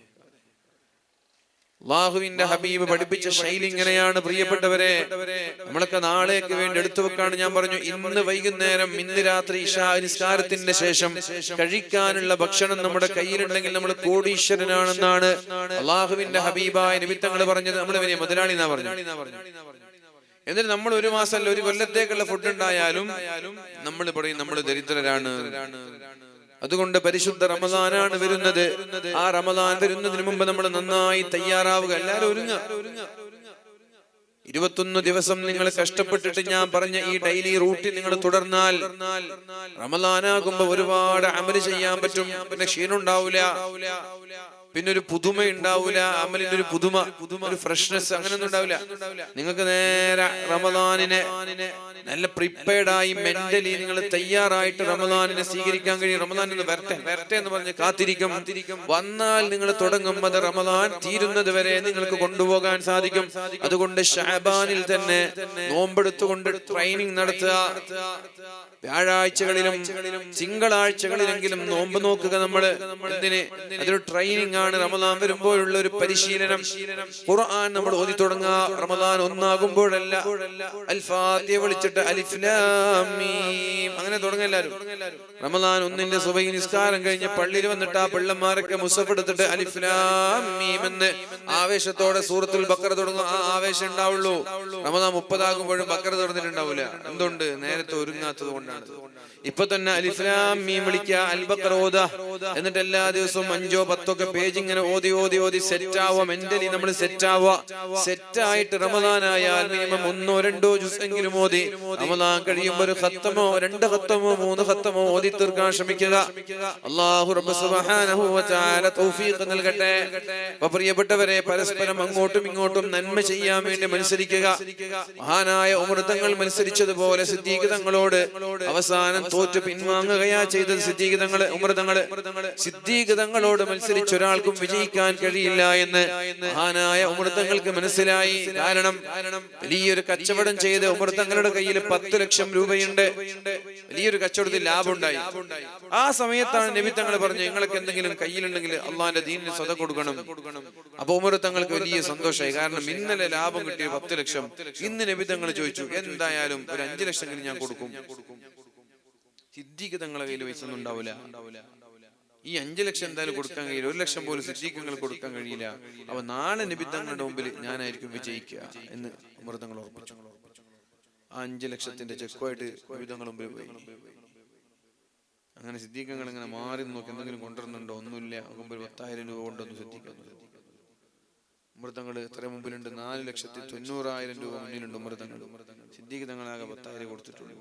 അല്ലാഹുവിന്റെ ഹബീബ് പഠിപ്പിച്ച ശൈലി ഇങ്ങനെയാണ് പ്രിയപ്പെട്ടവരെ. നമ്മളൊക്കെ നാളേക്ക് വേണ്ടി എടുത്തു വെക്കാണ്. ഞാൻ പറഞ്ഞു, ഇന്ന് വൈകുന്നേരം, ഇന്ന് രാത്രി ഇശാ നിസ്കാരത്തിന്റെ ശേഷം കഴിക്കാനുള്ള ഭക്ഷണം നമ്മുടെ കയ്യിലുണ്ടെങ്കിൽ നമ്മൾ കോടീശ്വരനാണെന്നാണ് അല്ലാഹുവിന്റെ ഹബീബായ നബി തങ്ങൾ പറഞ്ഞത്. നമ്മൾ വലിയ മുതലാളി എന്നാ പറഞ്ഞു. എന്നിട്ട് നമ്മൾ ഒരു മാസം അല്ല, ഒരു കൊല്ലത്തേക്കുള്ള ഫുഡ് ഉണ്ടായാലും നമ്മൾ പറയും നമ്മൾ ദരിദ്രരാണ്. അതുകൊണ്ട് പരിശുദ്ധ റമദാനാണ് വരുന്നത്. ആ റമദാൻ വരുന്നതിന് മുമ്പ് നമ്മൾ നന്നായി തയ്യാറാവുക. എല്ലാവരും ഒരുങ്ങ. 21 ദിവസം നിങ്ങൾ കഷ്ടപ്പെട്ടിട്ട് ഞാൻ പറഞ്ഞ ഈ ഡെയിലി റൂട്ടിൽ നിങ്ങൾ തുടർന്നാൽ റമദാനാകുമ്പോ ഒരുപാട് അമല് ചെയ്യാൻ പറ്റും. പിന്നെ ക്ഷീണം ഉണ്ടാവില്ല, പിന്നെ ഒരു പുതുമ ഉണ്ടാവില്ല, അമലിന്റെ ഒരു പുതുമ, ഒരു ഫ്രഷ്നെസ് അങ്ങനെയൊന്നും ഉണ്ടാവില്ല. നിങ്ങൾക്ക് നേരെ റമദാനിനെ നല്ല പ്രിപ്പയർഡ് ആയി മെന്റലി നിങ്ങൾ തയ്യാറായിട്ട് റമദാനിനെ സ്വീകരിക്കാൻ കഴിയും. റമദാൻ വരട്ടെ എന്ന് പറഞ്ഞ് കാത്തിരിക്കും. വന്നാൽ നിങ്ങൾ തുടങ്ങും, അത് റമദാൻ തീരുന്നത് വരെ നിങ്ങൾക്ക് കൊണ്ടുപോകാൻ സാധിക്കും. അതുകൊണ്ട് ശഅബാനിൽ തന്നെ നോമ്പെടുത്തുകൊണ്ട് ട്രെയിനിങ് നടത്തുക. വ്യാഴാഴ്ചകളിലും തിങ്കളാഴ്ചകളിലെങ്കിലും നോമ്പ് നോക്കുക. നമ്മള് എന്തിന്? അതൊരു ട്രെയിനിങ് ആണ് റമദാൻ വരുമ്പോഴുള്ള ഒരു പരിശീലനം. ഖുർആൻ നമ്മൾ ഓതി തുടങ്ങുക റമദാൻ ഒന്നാകുമ്പോഴല്ല, അൽ ഫാത്തിഹ വിളിച്ചിട്ട് അലിഫ് ലാം മീം അങ്ങനെ തുടങ്ങുക എല്ലാവരും. റമദാൻ ഒന്നിന്റെ സുബഹി നിസ്കാരം കഴിഞ്ഞ് പള്ളിയിൽ വന്നിട്ട് ആ പിള്ളമാരൊക്കെ മുസഫ് എടുത്തിട്ട് അലിഫ് ലാം മീം എന്ന് ആവേശത്തോടെ സൂറത്തുൽ ബഖറ തുടങ്ങും. ആ ആവേശം ഉണ്ടാവുള്ളൂ. റമദാൻ 30 ആകുമ്പോഴും ബഖറ തുറന്നിട്ടുണ്ടാവില്ല. എന്തുകൊണ്ട്? നേരത്തെ ഒരുങ്ങാത്തത് കൊണ്ടാണ്. ഇപ്പൊ തന്നെ അലിഫ് ലാം മീം വിളിക്കുക, അൽ ബഖറ ഓതുക. എന്നിട്ട് എല്ലാ ദിവസവും 5 or 10 പേജ് ഇങ്ങനെ ഓതി ഓതി ഓതി സെറ്റ് ആവുക. മെന്റലി നമ്മൾ സെറ്റ് ആവുക. സെറ്റായിട്ട് റമദാനായാൽ മിനിമം 1 or 2 ജുസ് എങ്കിലും ഓതി റമദാൻ കഴിയുമ്പോൾ ഒരു ഖത്തമോ 2 ഖത്തമോ 3 ഖത്തമോ ഓതി തീർക്കാൻ ശ്രമിക്കുക. അല്ലാഹു റബ്ബ് സുബ്ഹാനഹു വ തആല തൗഫീഖ് നൽകട്ടെ. പ്രിയപ്പെട്ടവരെ, പരസ്പരം അങ്ങോട്ടും ഇങ്ങോട്ടും നന്മ ചെയ്യാൻ വേണ്ടി മത്സരിക്കുക. മഹാനായ ഉമർ തങ്ങൾ മത്സരിച്ചതുപോലെ സിദ്ദീഖ് തങ്ങളോട് അവസാനം തോറ്റ് പിൻവാങ്ങുകയാ ചെയ്തത്. ഉമർ സിദ്ദീഖ് തങ്ങളോട് മത്സരിച്ച ഒരാൾക്കും വിജയിക്കാൻ കഴിയില്ല എന്ന് മഹാനായ ഉമർ തങ്ങൾക്ക് മനസ്സിലായി. കാരണം വലിയൊരു കച്ചവടം ചെയ്ത് ഉമർ തങ്ങളുടെ കയ്യിൽ 10 ലക്ഷം രൂപയുണ്ട്. വലിയൊരു കച്ചവടത്തിൽ ലാഭം ഉണ്ടായി. ആ സമയത്താണ് നബി തങ്ങൾ പറഞ്ഞു, നിങ്ങൾക്ക് എന്തെങ്കിലും കയ്യിലുണ്ടെങ്കിൽ അള്ളാന്റെ ദീനിന് സ്വതം കൊടുക്കണം. അപ്പൊ ഉമർ തങ്ങൾക്ക് വലിയ സന്തോഷമായി. കാരണം ഇന്നലെ ലാഭം കിട്ടിയ 10 ലക്ഷം. ഇന്ന് നബി തങ്ങൾ ചോദിച്ചു, എന്തായാലും ഒരു 5 ലക്ഷമെങ്കിലും ഞാൻ കൊടുക്കും. സിദ്ദീഖ് തങ്ങളെ കയ്യിൽ പൈസ ഒന്നും ഉണ്ടാവില്ല. ഈ 5 ലക്ഷം എന്തായാലും കൊടുക്കാൻ കഴിയില്ല. 1 ലക്ഷം പോലും സിദ്ദീഖ് കൊടുക്കാൻ കഴിയില്ല. അപ്പൊ നാളെ നബി തങ്ങളുടെ മുമ്പിൽ ഞാനായിരിക്കും വിജയിക്കുക എന്ന് ഉമർ തങ്ങൾ ഉറപ്പിച്ചു. ആ 5 ലക്ഷത്തിന്റെ ചെക്കുമായിട്ട് നബി തങ്ങളുടെ മുമ്പിൽ പോയി. അങ്ങനെ സിദ്ദീഖ് ഇങ്ങനെ മാറി നോക്കി എന്തെങ്കിലും കൊണ്ടുവരുന്നുണ്ടോ? ഒന്നുമില്ല. മുമ്പിൽ 10,000 രൂപ കൊണ്ടൊന്നും സിദ്ദീഖ് ഉമർ തങ്ങൾ എത്ര മുമ്പിലുണ്ട്? 4,90,000 രൂപ മുന്നിലുണ്ട് ഉമർ തങ്ങൾ. സിദ്ദീഖ് തങ്ങളാകെ 10,000 കൊടുത്തിട്ടുണ്ട്.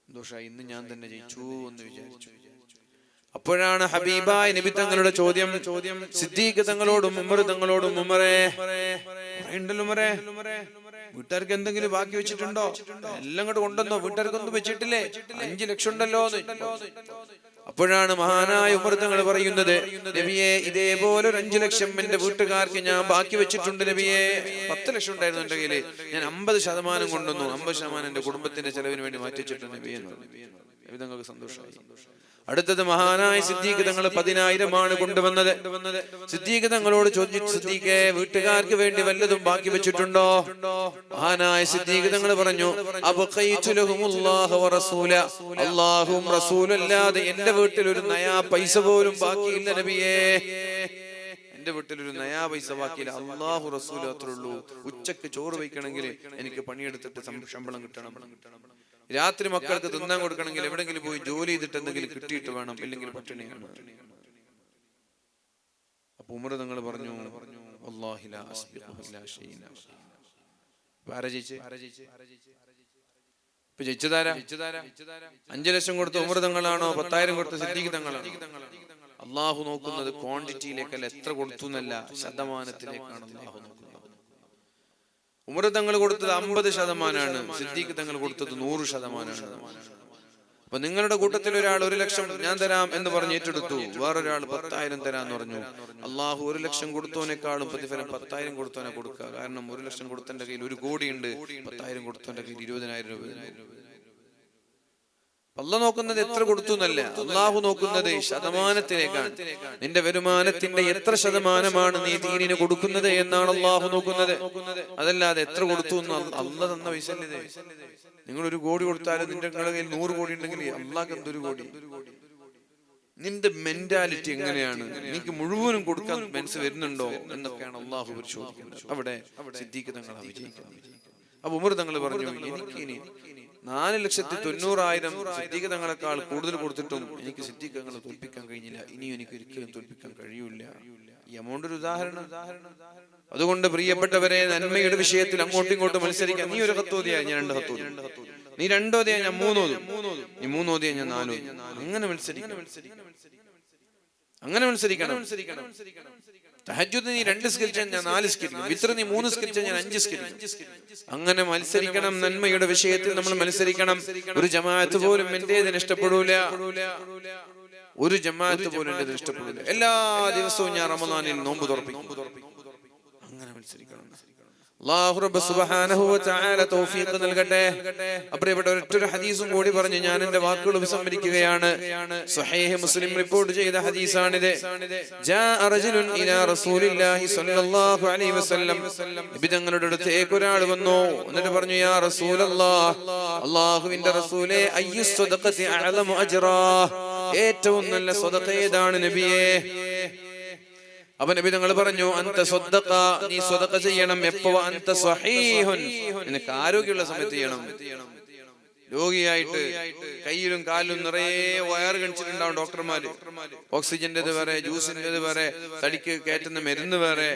സന്തോഷമായി. ഇന്ന് ഞാൻ തന്നെ ജയിച്ചു എന്ന് വിചാരിച്ചു. അപ്പോഴാണ് ഹബീബായ നബി തങ്ങളുടെ ചോദ്യം സിദ്ദീഖ് തങ്ങളോടും ഉമർ തങ്ങളോടും, ഉമറേ ഉണ്ടല്ലോ ഉമറേ, വീട്ടുകാർക്ക് എന്തെങ്കിലും ബാക്കി വെച്ചിട്ടുണ്ടോ? എല്ലാം കൂടെ കൊണ്ടുവന്നോ? വീട്ടുകാർക്കൊന്നും വെച്ചിട്ടില്ലേ? 5 ലക്ഷം ഉണ്ടല്ലോ. അപ്പോഴാണ് മഹാനായ ഉമർ തങ്ങൾ പറയുന്നത്, നബിയെ, ഇതേപോലെ ഒരു 5 ലക്ഷം എന്റെ വീട്ടുകാർക്ക് ഞാൻ ബാക്കി വെച്ചിട്ടുണ്ട് നബിയെ. 10 ലക്ഷം ഉണ്ടായിരുന്നു എന്റെ കയ്യില്. ഞാൻ 50% കൊണ്ടുവന്നു. 50% എന്റെ കുടുംബത്തിന്റെ ചെലവിന് വേണ്ടി മാറ്റി വെച്ചിട്ടുണ്ട് നബിയെ. നബി തങ്ങൾക്ക് സന്തോഷമായി. അടുത്തത് മഹാനായ സിദ്ദീഖ് തങ്ങൾ 10,000 കൊണ്ടുവന്നത്. സിദ്ദീഖ് തങ്ങളോട് ചോദിച്ചു, സിദ്ദീഖേ, വീട്ടുകാർക്ക് വേണ്ടി വല്ലതും ബാക്കി വെച്ചിട്ടുണ്ടോ? മഹാനായ സിദ്ദീഖ് തങ്ങൾ പറഞ്ഞു, അല്ലാഹും റസൂലും അല്ലാതെ എന്റെ വീട്ടിൽ ഒരു നയാ പൈസ പോലും ബാക്കിയില്ല നബിയേ. എന്റെ വീട്ടിൽ ഒരു നയാ പൈസ ബാക്കിയില്ല. അല്ലാഹു റസൂലും അത്രേ ഉള്ളൂ. ഉച്ചക്ക് ചോറ് വയ്ക്കണമെങ്കിൽ എനിക്ക് പണിയെടുത്തിട്ട് ശമ്പളം കിട്ടണം. രാത്രി മക്കൾക്ക് തിന്നാൻ കൊടുക്കണമെങ്കിൽ എവിടെങ്കിലും പോയി ജോലി ചെയ്തിട്ട് എന്തെങ്കിലും കിട്ടിയിട്ട് വേണം, ഇല്ലെങ്കിൽ പട്ടിണിയാണ്. അപ്പൊ ഉമർ തങ്ങൾ പറഞ്ഞു, വല്ലാഹി ലാ അസ്ബിഖു ഇലാ ശൈഇൻ. ഇപ്പൊ ജയിച്ചതാരാ? 5 ലക്ഷം കൊടുത്ത ഉമർ തങ്ങളാണോ 10,000 കൊടുത്ത സിദ്ദീഖ് തങ്ങളാണോ? അള്ളാഹു നോക്കുന്നത് ക്വാണ്ടിറ്റിയിലേക്കല്ല, എത്ര കൊടുത്തു എന്നല്ല, ശതമാനത്തിലേക്കാണ് അള്ളാഹു നോക്കുന്നത്. ഉമർ തങ്ങൾ കൊടുത്തത് 50%, സിദ്ദീഖ് തങ്ങൾ കൊടുത്തത് 100%. അപ്പൊ നിങ്ങളുടെ കൂട്ടത്തിൽ ഒരാൾ 1 ലക്ഷം ഞാൻ തരാം എന്ന് പറഞ്ഞ് ഏറ്റെടുത്തു. വേറൊരാൾ 10,000 തരാന്ന് പറഞ്ഞു. അള്ളാഹു 1 ലക്ഷം കൊടുത്തവനേക്കാളും പ്രതിഫലം 10,000 കൊടുത്തവനെ കൊടുക്കുക. കാരണം 1 ലക്ഷം കൊടുത്തവന്റെ കയ്യിൽ 1 കോടി ഉണ്ട്, 10,000 കൊടുത്തവന്റെ കയ്യിൽ 20,000 രൂപ. അള്ളാഹു നോക്കുന്നത് എത്ര കൊടുത്തു എന്നല്ല, അള്ളാഹു നോക്കുന്നത് ശതമാനത്തിലേക്കാണ്. നിന്റെ വരുമാനത്തിന്റെ എത്ര ശതമാനമാണ് നീ ദീനിന് കൊടുക്കുന്നത് എന്നാണ് അള്ളാഹു നോക്കുന്നത്. അതല്ലാതെ എത്ര കൊടുത്തു എന്ന് അള്ളാഹ് തന്ന പൈസ അല്ലേ. നിങ്ങൾ 1 കോടി കൊടുത്താലും നിന്റെ കയ്യിൽ 100 കോടി ഉണ്ടെങ്കിൽ അള്ളാഹ്ക്ക് എന്തൊരു കോടി. നിന്റെ മെന്റാലിറ്റി എങ്ങനെയാണ്? നിനക്ക് മുഴുവനും കൊടുക്കാൻ മനസ്സ് വരുന്നുണ്ടോ എന്നൊക്കെയാണ് അള്ളാഹു പരിശോധിക്കുന്നത്. അവിടെ സിദ്ദീഖ് തങ്ങൾ വിജയിക്കുന്നത്. അപ്പൊ ഉമർ തങ്ങൾ പറഞ്ഞു, എനിക്ക് ഇനി 4,90,000 സിദ്ദീഖ് തങ്ങളെക്കാൾ കൂടുതൽ കൊടുത്തിട്ടും എനിക്ക് സിദ്ദീഖ് തങ്ങളെ തോൽപ്പിക്കാൻ കഴിഞ്ഞില്ല. ഇനിയും എനിക്ക് ഒരിക്കലും തോൽപ്പിക്കാൻ കഴിയൂല. ഈ എമൗണ്ട് ഒരു ഉദാഹരണം. അതുകൊണ്ട് പ്രിയപ്പെട്ടവരെ, നന്മയുടെ വിഷയത്തിൽ അങ്ങോട്ടും ഇങ്ങോട്ടും മത്സരിക്കാൻ. നീ 1 ഖത്തോദിയായി, ഞാൻ 2 ഖത്തോദി. നീ 2 ഓതിയാ, ഞാൻ 3 ഓതും. നീ 3 ഓതിയാ, ഞാൻ 4 ഓതും. അങ്ങനെ മത്സരിക്കണം. തഹജ്ജുദ് നീ 2 സ്കരിച്ചാൽ ഞാൻ 4 സ്കരിക്കും. വിത്ർ നീ 3 സ്കരിച്ചാൽ ഞാൻ 5 സ്കരിക്കും. അങ്ങനെ മത്സരിക്കണം. നന്മയുടെ വിഷയത്തിൽ നമ്മൾ മത്സരിക്കണം. ഒരു ജമാഅത്ത് പോലും എന്റേതിന് ഇഷ്ടപ്പെടൂല. ഒരു ജമാഅത്ത് പോലും എന്റേതിന് ഇഷ്ടപ്പെടൂല. എല്ലാ ദിവസവും ഞാൻ റമദാനിൽ നോമ്പ് തുറപ്പിക്കും. അങ്ങനെ മത്സരിക്കണം. അല്ലാഹു റബ്ബ് സുബ്ഹാനഹു വ തആല തൗഫീഖ് നൽകട്ടെ. പ്രിയപ്പെട്ട ഒരൊറ്റ ഹദീസും കൂടി പറഞ്ഞു ഞാൻ എന്റെ വാക്കുകൾ ഉപസംഹരിക്കുകയാണ്. സ്വഹീഹ് മുസ്ലിം റിപ്പോർട്ട് ചെയ്ത ഹദീസാണിത്. ജാഅ റജുലുൻ ഇലാ റസൂലില്ലാഹി സ്വല്ലല്ലാഹു അലൈഹി വസല്ലം, നബി തങ്ങളുടെ അടുത്തേക്ക് ഒരാൾ വന്നു. എന്നിട്ട് പറഞ്ഞു, യാ റസൂലല്ലാഹ്, അല്ലാഹുവിന്റെ റസൂലേ, അയ്യു സ്വദഖത്തി അഅലമു അജ്റാ, ഏറ്റവും നല്ല സ്വദഖ ഏതാണ് നബിയേ? അപ്പൊ നബി തങ്ങൾ പറഞ്ഞു, അൻത സ്വദ്ദഖ, നീ സ്വദഖ ചെയ്യണം എപ്പോ? അൻത സ്വഹീഹുൻ, നിനക്ക് ആരോഗ്യമുള്ള സമയത്ത് ചെയ്യണം. രോഗിയായിട്ട് കയ്യിലും കാലിലും നിറയെ വയർ കഴിച്ചിട്ടുണ്ടാവും ഡോക്ടർമാര്. ഓക്സിജന്റേത് വേറെ, ജ്യൂസിന്റേത് വേറെ, തടിക്ക് കയറ്റുന്ന മരുന്ന് വേറെ,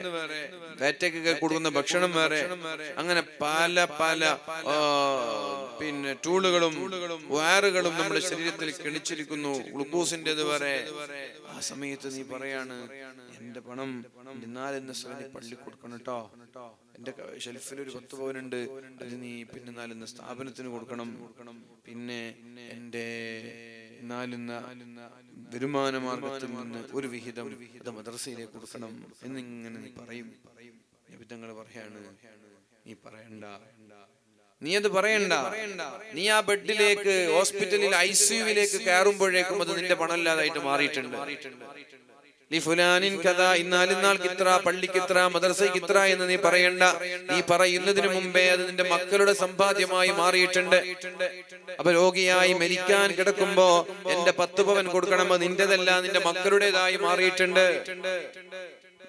ഫാറ്റൊക്കെ കൊടുക്കുന്ന ഭക്ഷണം വേറെ, അങ്ങനെ പല പല പിന്നെ ടൂളുകളും വയറുകളും നമ്മുടെ ശരീരത്തിൽ കിണിച്ചിരിക്കുന്നു. ഗ്ലൂക്കോസിന്റേത് വേറെ. ആ സമയത്ത് നീ പറയാണ്, എന്റെ പണം 4 പള്ളി കൊടുക്കണം കേട്ടോ, എന്റെ ഷെൽഫിൽ ഒരു 10 പവനുണ്ട്, അത് നീ പിന്നെ 4 സ്ഥാപനത്തിന് കൊടുക്കണം, പിന്നെ എന്റെ 4 വരുമാന മാർഗത്തിൽ നിന്ന് ഒരു വിഹിതം അത് മദ്രസയിലേക്ക് കൊടുക്കണം എന്നിങ്ങനെ നീ പറയും. നബിതങ്ങൾ പറയാണ്, നീ പറയണ്ട, നീ അത് പറയണ്ട. നീ ആ ബെഡിലേക്ക്, ഹോസ്പിറ്റലിൽ ICUവിലേക്ക് കയറുമ്പോഴേക്കും അത് നിന്റെ പണമില്ലാതായിട്ട് മാറിയിട്ടുണ്ട്. ഇന്നാലിന്നാൾക്ക് ഇത്ര, പള്ളിക്ക് ഇത്ര, മദ്രസയ്ക്ക് ഇത്ര എന്ന് നീ പറയണ്ട. നീ പറയുന്നതിന് മുമ്പേ അത് നിന്റെ മക്കളുടെ സമ്പാദ്യമായി മാറിയിട്ടുണ്ട്. അപ്പൊ രോഗിയായി മരിക്കാൻ കിടക്കുമ്പോ എന്റെ 10 പവൻ കൊടുക്കണം, നിന്റേതല്ല, നിന്റെ മക്കളുടേതായി മാറിയിട്ടുണ്ട്.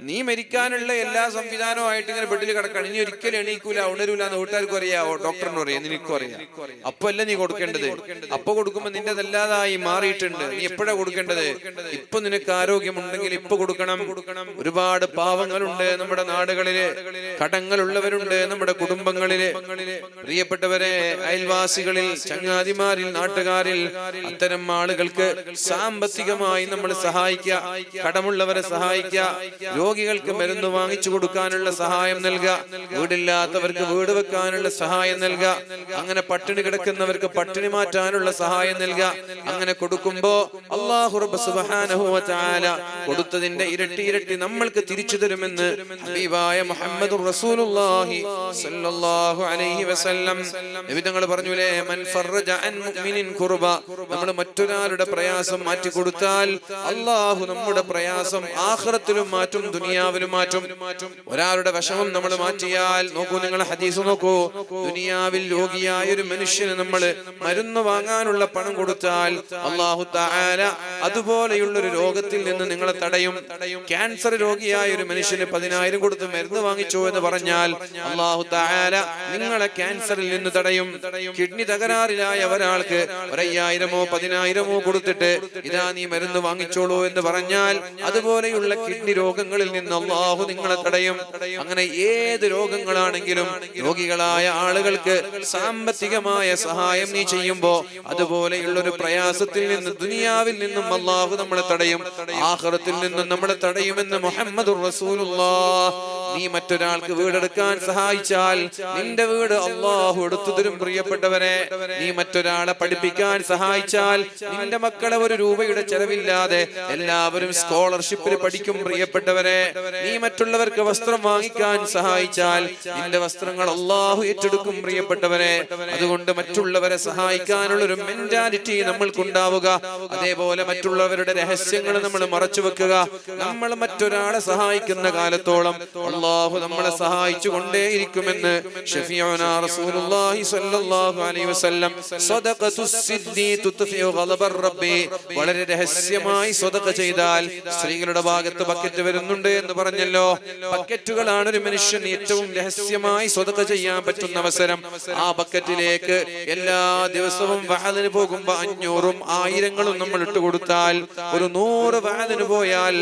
നീ മരിക്കാനുള്ള എല്ലാ സംവിധാനവുമായിട്ട് ഇങ്ങനെ ബെഡിൽ കിടക്കണം. ഇനി ഒരിക്കലും എണീക്കൂല, ഉണരൂല എന്ന് വീട്ടുകാർക്കും അറിയാവോ, ഡോക്ടറിനും അറിയാം, നിനക്കും അറിയാം. അപ്പൊ അല്ല നീ കൊടുക്കേണ്ടത്. അപ്പൊ കൊടുക്കുമ്പോ നിന്റെതല്ലാതായി മാറിയിട്ടുണ്ട്. നീ എപ്പോഴാ കൊടുക്കേണ്ടത്? ഇപ്പൊ നിനക്ക് ആരോഗ്യമുണ്ടെങ്കിൽ ഇപ്പൊ കൊടുക്കണം. ഒരുപാട് പാവങ്ങളുണ്ട് നമ്മുടെ നാടുകളില്, കടങ്ങളുള്ളവരുണ്ട് നമ്മുടെ കുടുംബങ്ങളില്. പ്രിയപ്പെട്ടവരെ, അയൽവാസികളിൽ, ചങ്ങാതിമാരിൽ, നാട്ടുകാരിൽ അത്തരം ആളുകൾക്ക് സാമ്പത്തികമായി നമ്മൾ സഹായിക്കുക, കടമുള്ളവരെ സഹായിക്കുക, രോഗികൾക്ക് മരുന്ന് വാങ്ങിച്ചു കൊടുക്കാനുള്ള സഹായം നൽകുക, വീടില്ലാത്തവർക്ക് വീട് വെക്കാനുള്ള സഹായം നൽകുക, അങ്ങനെ പട്ടിണി കിടക്കുന്നവർക്ക് പട്ടിണി മാറ്റാനുള്ള സഹായം നൽകുക. അങ്ങനെ കൊടുക്കുമ്പോ അല്ലാഹു റബ്ബ് സുബ്ഹാനഹു വ തആല കൊടുത്തതിന്റെ ഇരട്ടി ഇരട്ടി നമ്മൾക്ക് തിരിച്ചു തരുമെന്ന് ഹബീബായ മുഹമ്മദുർ റസൂലുള്ളാഹി സ്വല്ലല്ലാഹു അലൈഹി വസല്ലം നബി തങ്ങൾ പറഞ്ഞുലേ, മൻ ഫറജ അൻ മുഅ്മിനിൻ കുർബ, നമ്മൾ മറ്റൊരാളുടെ പ്രയാസം മാറ്റി കൊടുത്താൽ അല്ലാഹു നമ്മുടെ പ്രയാസം ആഖിറത്തിലും മാറ്റും, ദുനിയാവിലും മാറ്റും. ഒരാളുടെ വിഷമം നമ്മൾ മാറ്റിയാൽ, നോക്കൂ നിങ്ങൾ ഹദീസ് നോക്കൂ, ദുനിയാവിൽ രോഗിയായ ഒരു മനുഷ്യന് നമ്മൾ മരുന്ന് വാങ്ങാനുള്ള പണം കൊടുത്താൽ അല്ലാഹു തആല അതുപോലെയുള്ളൊരു രോഗത്തിൽ നിന്ന് നിങ്ങളെ തടയും. ക്യാൻസർ രോഗിയായ ഒരു മനുഷ്യന് 10,000 കൊടുത്ത് മരുന്ന് വാങ്ങിച്ചു എന്ന് പറഞ്ഞാൽ അല്ലാഹു തആല നിങ്ങളെ ക്യാൻസറിൽ നിന്ന് തടയും. കിഡ്നി തകരാറിലായ ഒരാൾക്ക് 5,000 10,000 കൊടുത്തിട്ട് ഇതാ നീ മരുന്ന് വാങ്ങിച്ചോളൂ എന്ന് പറഞ്ഞാൽ അതുപോലെയുള്ള കിഡ്നി രോഗങ്ങളിൽ നിന്ന് അല്ലാഹു നിങ്ങളെ തടയും. അങ്ങനെ ഏത് രോഗങ്ങളാണെങ്കിലും രോഗികളായ ആളുകൾക്ക് സാമ്പത്തികമായ സഹായം നീ ചെയ്യുമ്പോ അതുപോലെയുള്ളൊരു പ്രയാസത്തിൽ നിന്ന് ദുനിയാവിൽ നിന്നും അല്ലാഹു നമ്മളെ തടയും, ആഖിറത്തിൽ നിന്നും നമ്മളെ തടയുമെന്ന് മുഹമ്മദുർ റസൂലുള്ളാഹ്. നീ മറ്റൊരാൾക്ക് വീടെടുക്കാൻ സഹായിച്ചാൽ നിന്റെ വീട് അല്ലാഹു എടുത്തു തരും. പ്രിയപ്പെട്ടവരെ, നീ മറ്റൊരാളെ പഠിപ്പിക്കാൻ സഹായിച്ചാൽ നിന്റെ മക്കളെ 1 രൂപയുടെ ചെലവില്ലാതെ എല്ലാവരും സ്കോളർഷിപ്പിൽ പഠിക്കും. പ്രിയപ്പെട്ടവരെ, നീ മറ്റുള്ളവർക്ക് വസ്ത്രം വാങ്ങിക്കാൻ സഹായിച്ചാൽ നിന്റെ വസ്ത്രങ്ങൾ അല്ലാഹു ഏറ്റെടുക്കും. പ്രിയപ്പെട്ടവരെ, അതുകൊണ്ട് മറ്റുള്ളവരെ സഹായിക്കാനുള്ള ഒരു മെന്റാലിറ്റി നമ്മൾക്കുണ്ടാവുക. അതേപോലെ മറ്റുള്ളവരുടെ രഹസ്യങ്ങൾ നമ്മൾ മറച്ചു വെക്കുക. നമ്മൾ മറ്റൊരാളെ സഹായിക്കുന്ന കാലത്തോളം അല്ലാഹു നമ്മളെ സഹായിച്ചു കൊണ്ടേയിരിക്കുമെന്ന് ഷഫീഉനാ റസൂലുള്ളാഹി സ്വല്ലല്ലാഹു അലൈഹി വസല്ലം സദഖത്തുസ് സിദ്ദി തുത്ഫിഉ ഗളബർ റബ്ബി, വളരെ രഹസ്യമായി സദഖ ചെയ്താൽ, സ്ത്രീകളുടെ ഭാഗത്ത് ബക്കറ്റ് വരുന്നുണ്ട് എന്ന് പറഞ്ഞല്ലോ, ബക്കറ്റുകളാണ് ഒരു മനുഷ്യൻ ഏറ്റവും രഹസ്യമായി സദഖ ചെയ്യാൻ പറ്റുന്ന അവസരം. ആ ബക്കറ്റിലേക്ക് എല്ലാ ദിവസവും വഅദിന് പോകുമ്പോ 500ഉം 1000ങ്ങളും നമ്മൾ ഇട്ട് കൊടുത്താൽ, ഒരു 100 വഅദിന് പോയാൽ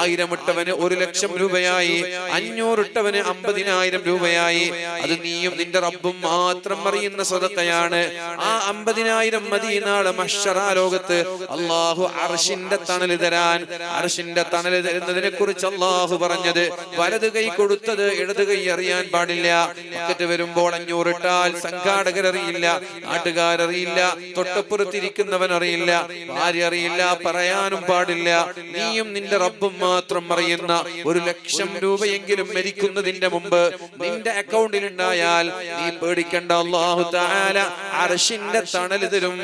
1000 ഇട്ടവന് 1,00,000 രൂപയായി, 500 ഇട്ടവന് 50,000 രൂപയായി. അത് നീയും നിന്റെ റബ്ബും മാത്രം അറിയുന്ന സദഖയാണ്. ആ 50,000 മദീന മഹ്ശറ ലോകത്ത് അല്ലാഹു അർശിന്റെ തണൽ തരാൻ. അർശിന്റെ തണൽ തരുന്നതിനെ കുറിച്ച് അല്ലാഹു പറഞ്ഞത്, വലത് കൈ കൊടുത്തത് ഇടത് കൈ അറിയാൻ പാടില്ല. ബക്കറ്റ് വരുമ്പോൾ 500 ഇട്ടാൽ സംഘാടകരറിയില്ല, നാട്ടുകാരറിയില്ല, തൊട്ടപ്പുറത്തിരിക്കുന്നവൻ അറിയില്ല, ഭാര്യ അറിയില്ല, പറയാനും പാടില്ല. നീയും നിന്റെ റബ്ബും മാത്രം അറിയുന്ന 1,00,000 രൂപയെങ്കിലും മരിക്കുന്നതിന്റെ മുമ്പ് നിന്റെ അക്കൗണ്ടിൽ ഉണ്ടായാൽ നീ പേടിക്കണ്ട, അല്ലാഹു തആല അർശിന്റെ തണൽ തരും.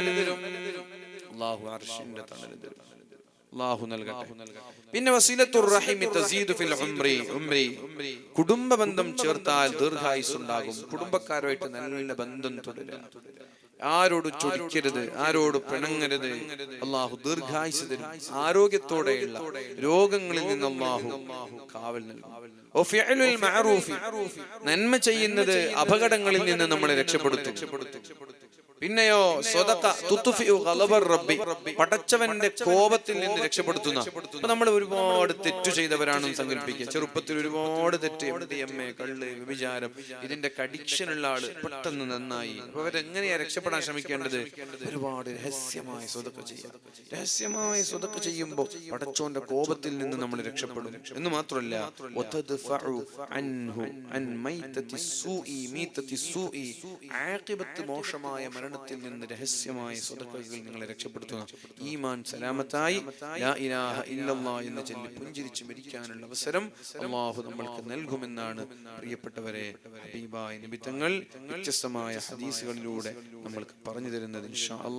അല്ലാഹു അർശിന്റെ തണൽ തരും. അല്ലാഹു നൽകട്ടെ. പിന്നെ വസീലത്തുർ റഹിമി തസീദു ഫിൽ ഉംരി, കുടുംബ ബന്ധം ചേർത്താൽ ദീർഘായുസ് ഉണ്ടാകും. കുടുംബക്കാരുമായിട്ട് നല്ല ബന്ധം തുടരുക, ആരോട് ചൊടിക്കരുത്, ആരോട് പിണങ്ങരുത്. അല്ലാഹു ദീർഘായുസ് തരും. ആരോഗ്യത്തോടെയുള്ള രോഗങ്ങളിൽ നിന്ന് അല്ലാഹു കാവൽ നൽകും. നന്മ ചെയ്യുന്നത് അപകടങ്ങളിൽ നിന്ന് നമ്മളെ രക്ഷപ്പെടുത്തും. പിന്നെയോ സ്വതക്ക തുത്ഫിഉ ഗളബർ റബ്ബി, പടച്ചവന്റെ കോപത്തിൽ നിന്ന് രക്ഷപ്പെടുത്തുന്ന. അപ്പൊ നമ്മൾ ഒരുപാട് തെറ്റു ചെയ്തവരാണെന്ന് സങ്കല്പിക്കുക. ചെറുപ്പത്തിൽ ഒരുപാട് തെറ്റ്, MDMA, കള്ള്, വ്യഭിചാരം, ഇതിന്റെ അഡിക്ഷനുള്ള ആള് പെട്ടെന്ന് നന്നായി. അപ്പൊ അവരെങ്ങനെയാ രക്ഷപ്പെടാൻ ശ്രമിക്കേണ്ടത്? ഒരുപാട് രഹസ്യമായ സ്വതക്ക ചെയ്യുക. രഹസ്യമായ സ്വതക്ക ചെയ്യുമ്പോൾ പടച്ചോന്റെ കോപത്തിൽ നിന്ന് നമ്മൾ രക്ഷപ്പെടും എന്ന് മാത്രമല്ല, മോശമായ മരണത്തിൽ നിന്ന് രഹസ്യമായ സ്വതക്കകൾ നിങ്ങളെ രക്ഷപ്പെടുത്തുന്ന ഈമാൻ സലാമത്തായി ലാ ഇലാഹ ഇല്ലല്ലാഹ് എന്ന് ചൊല്ലി പുഞ്ചിരിച്ച് മരിക്കാനുള്ള അവസരം അല്ലാഹു നമ്മൾക്ക് നൽകുമെന്നാണ് പ്രിയപ്പെട്ടവരെ ഹബീബായ നബി തങ്ങൾ വ്യത്യസ്തമായ ഹദീസുകളിലൂടെ നമ്മൾക്ക് പറഞ്ഞു തരുന്നത്. ഇൻഷാ അല്ലാഹ്.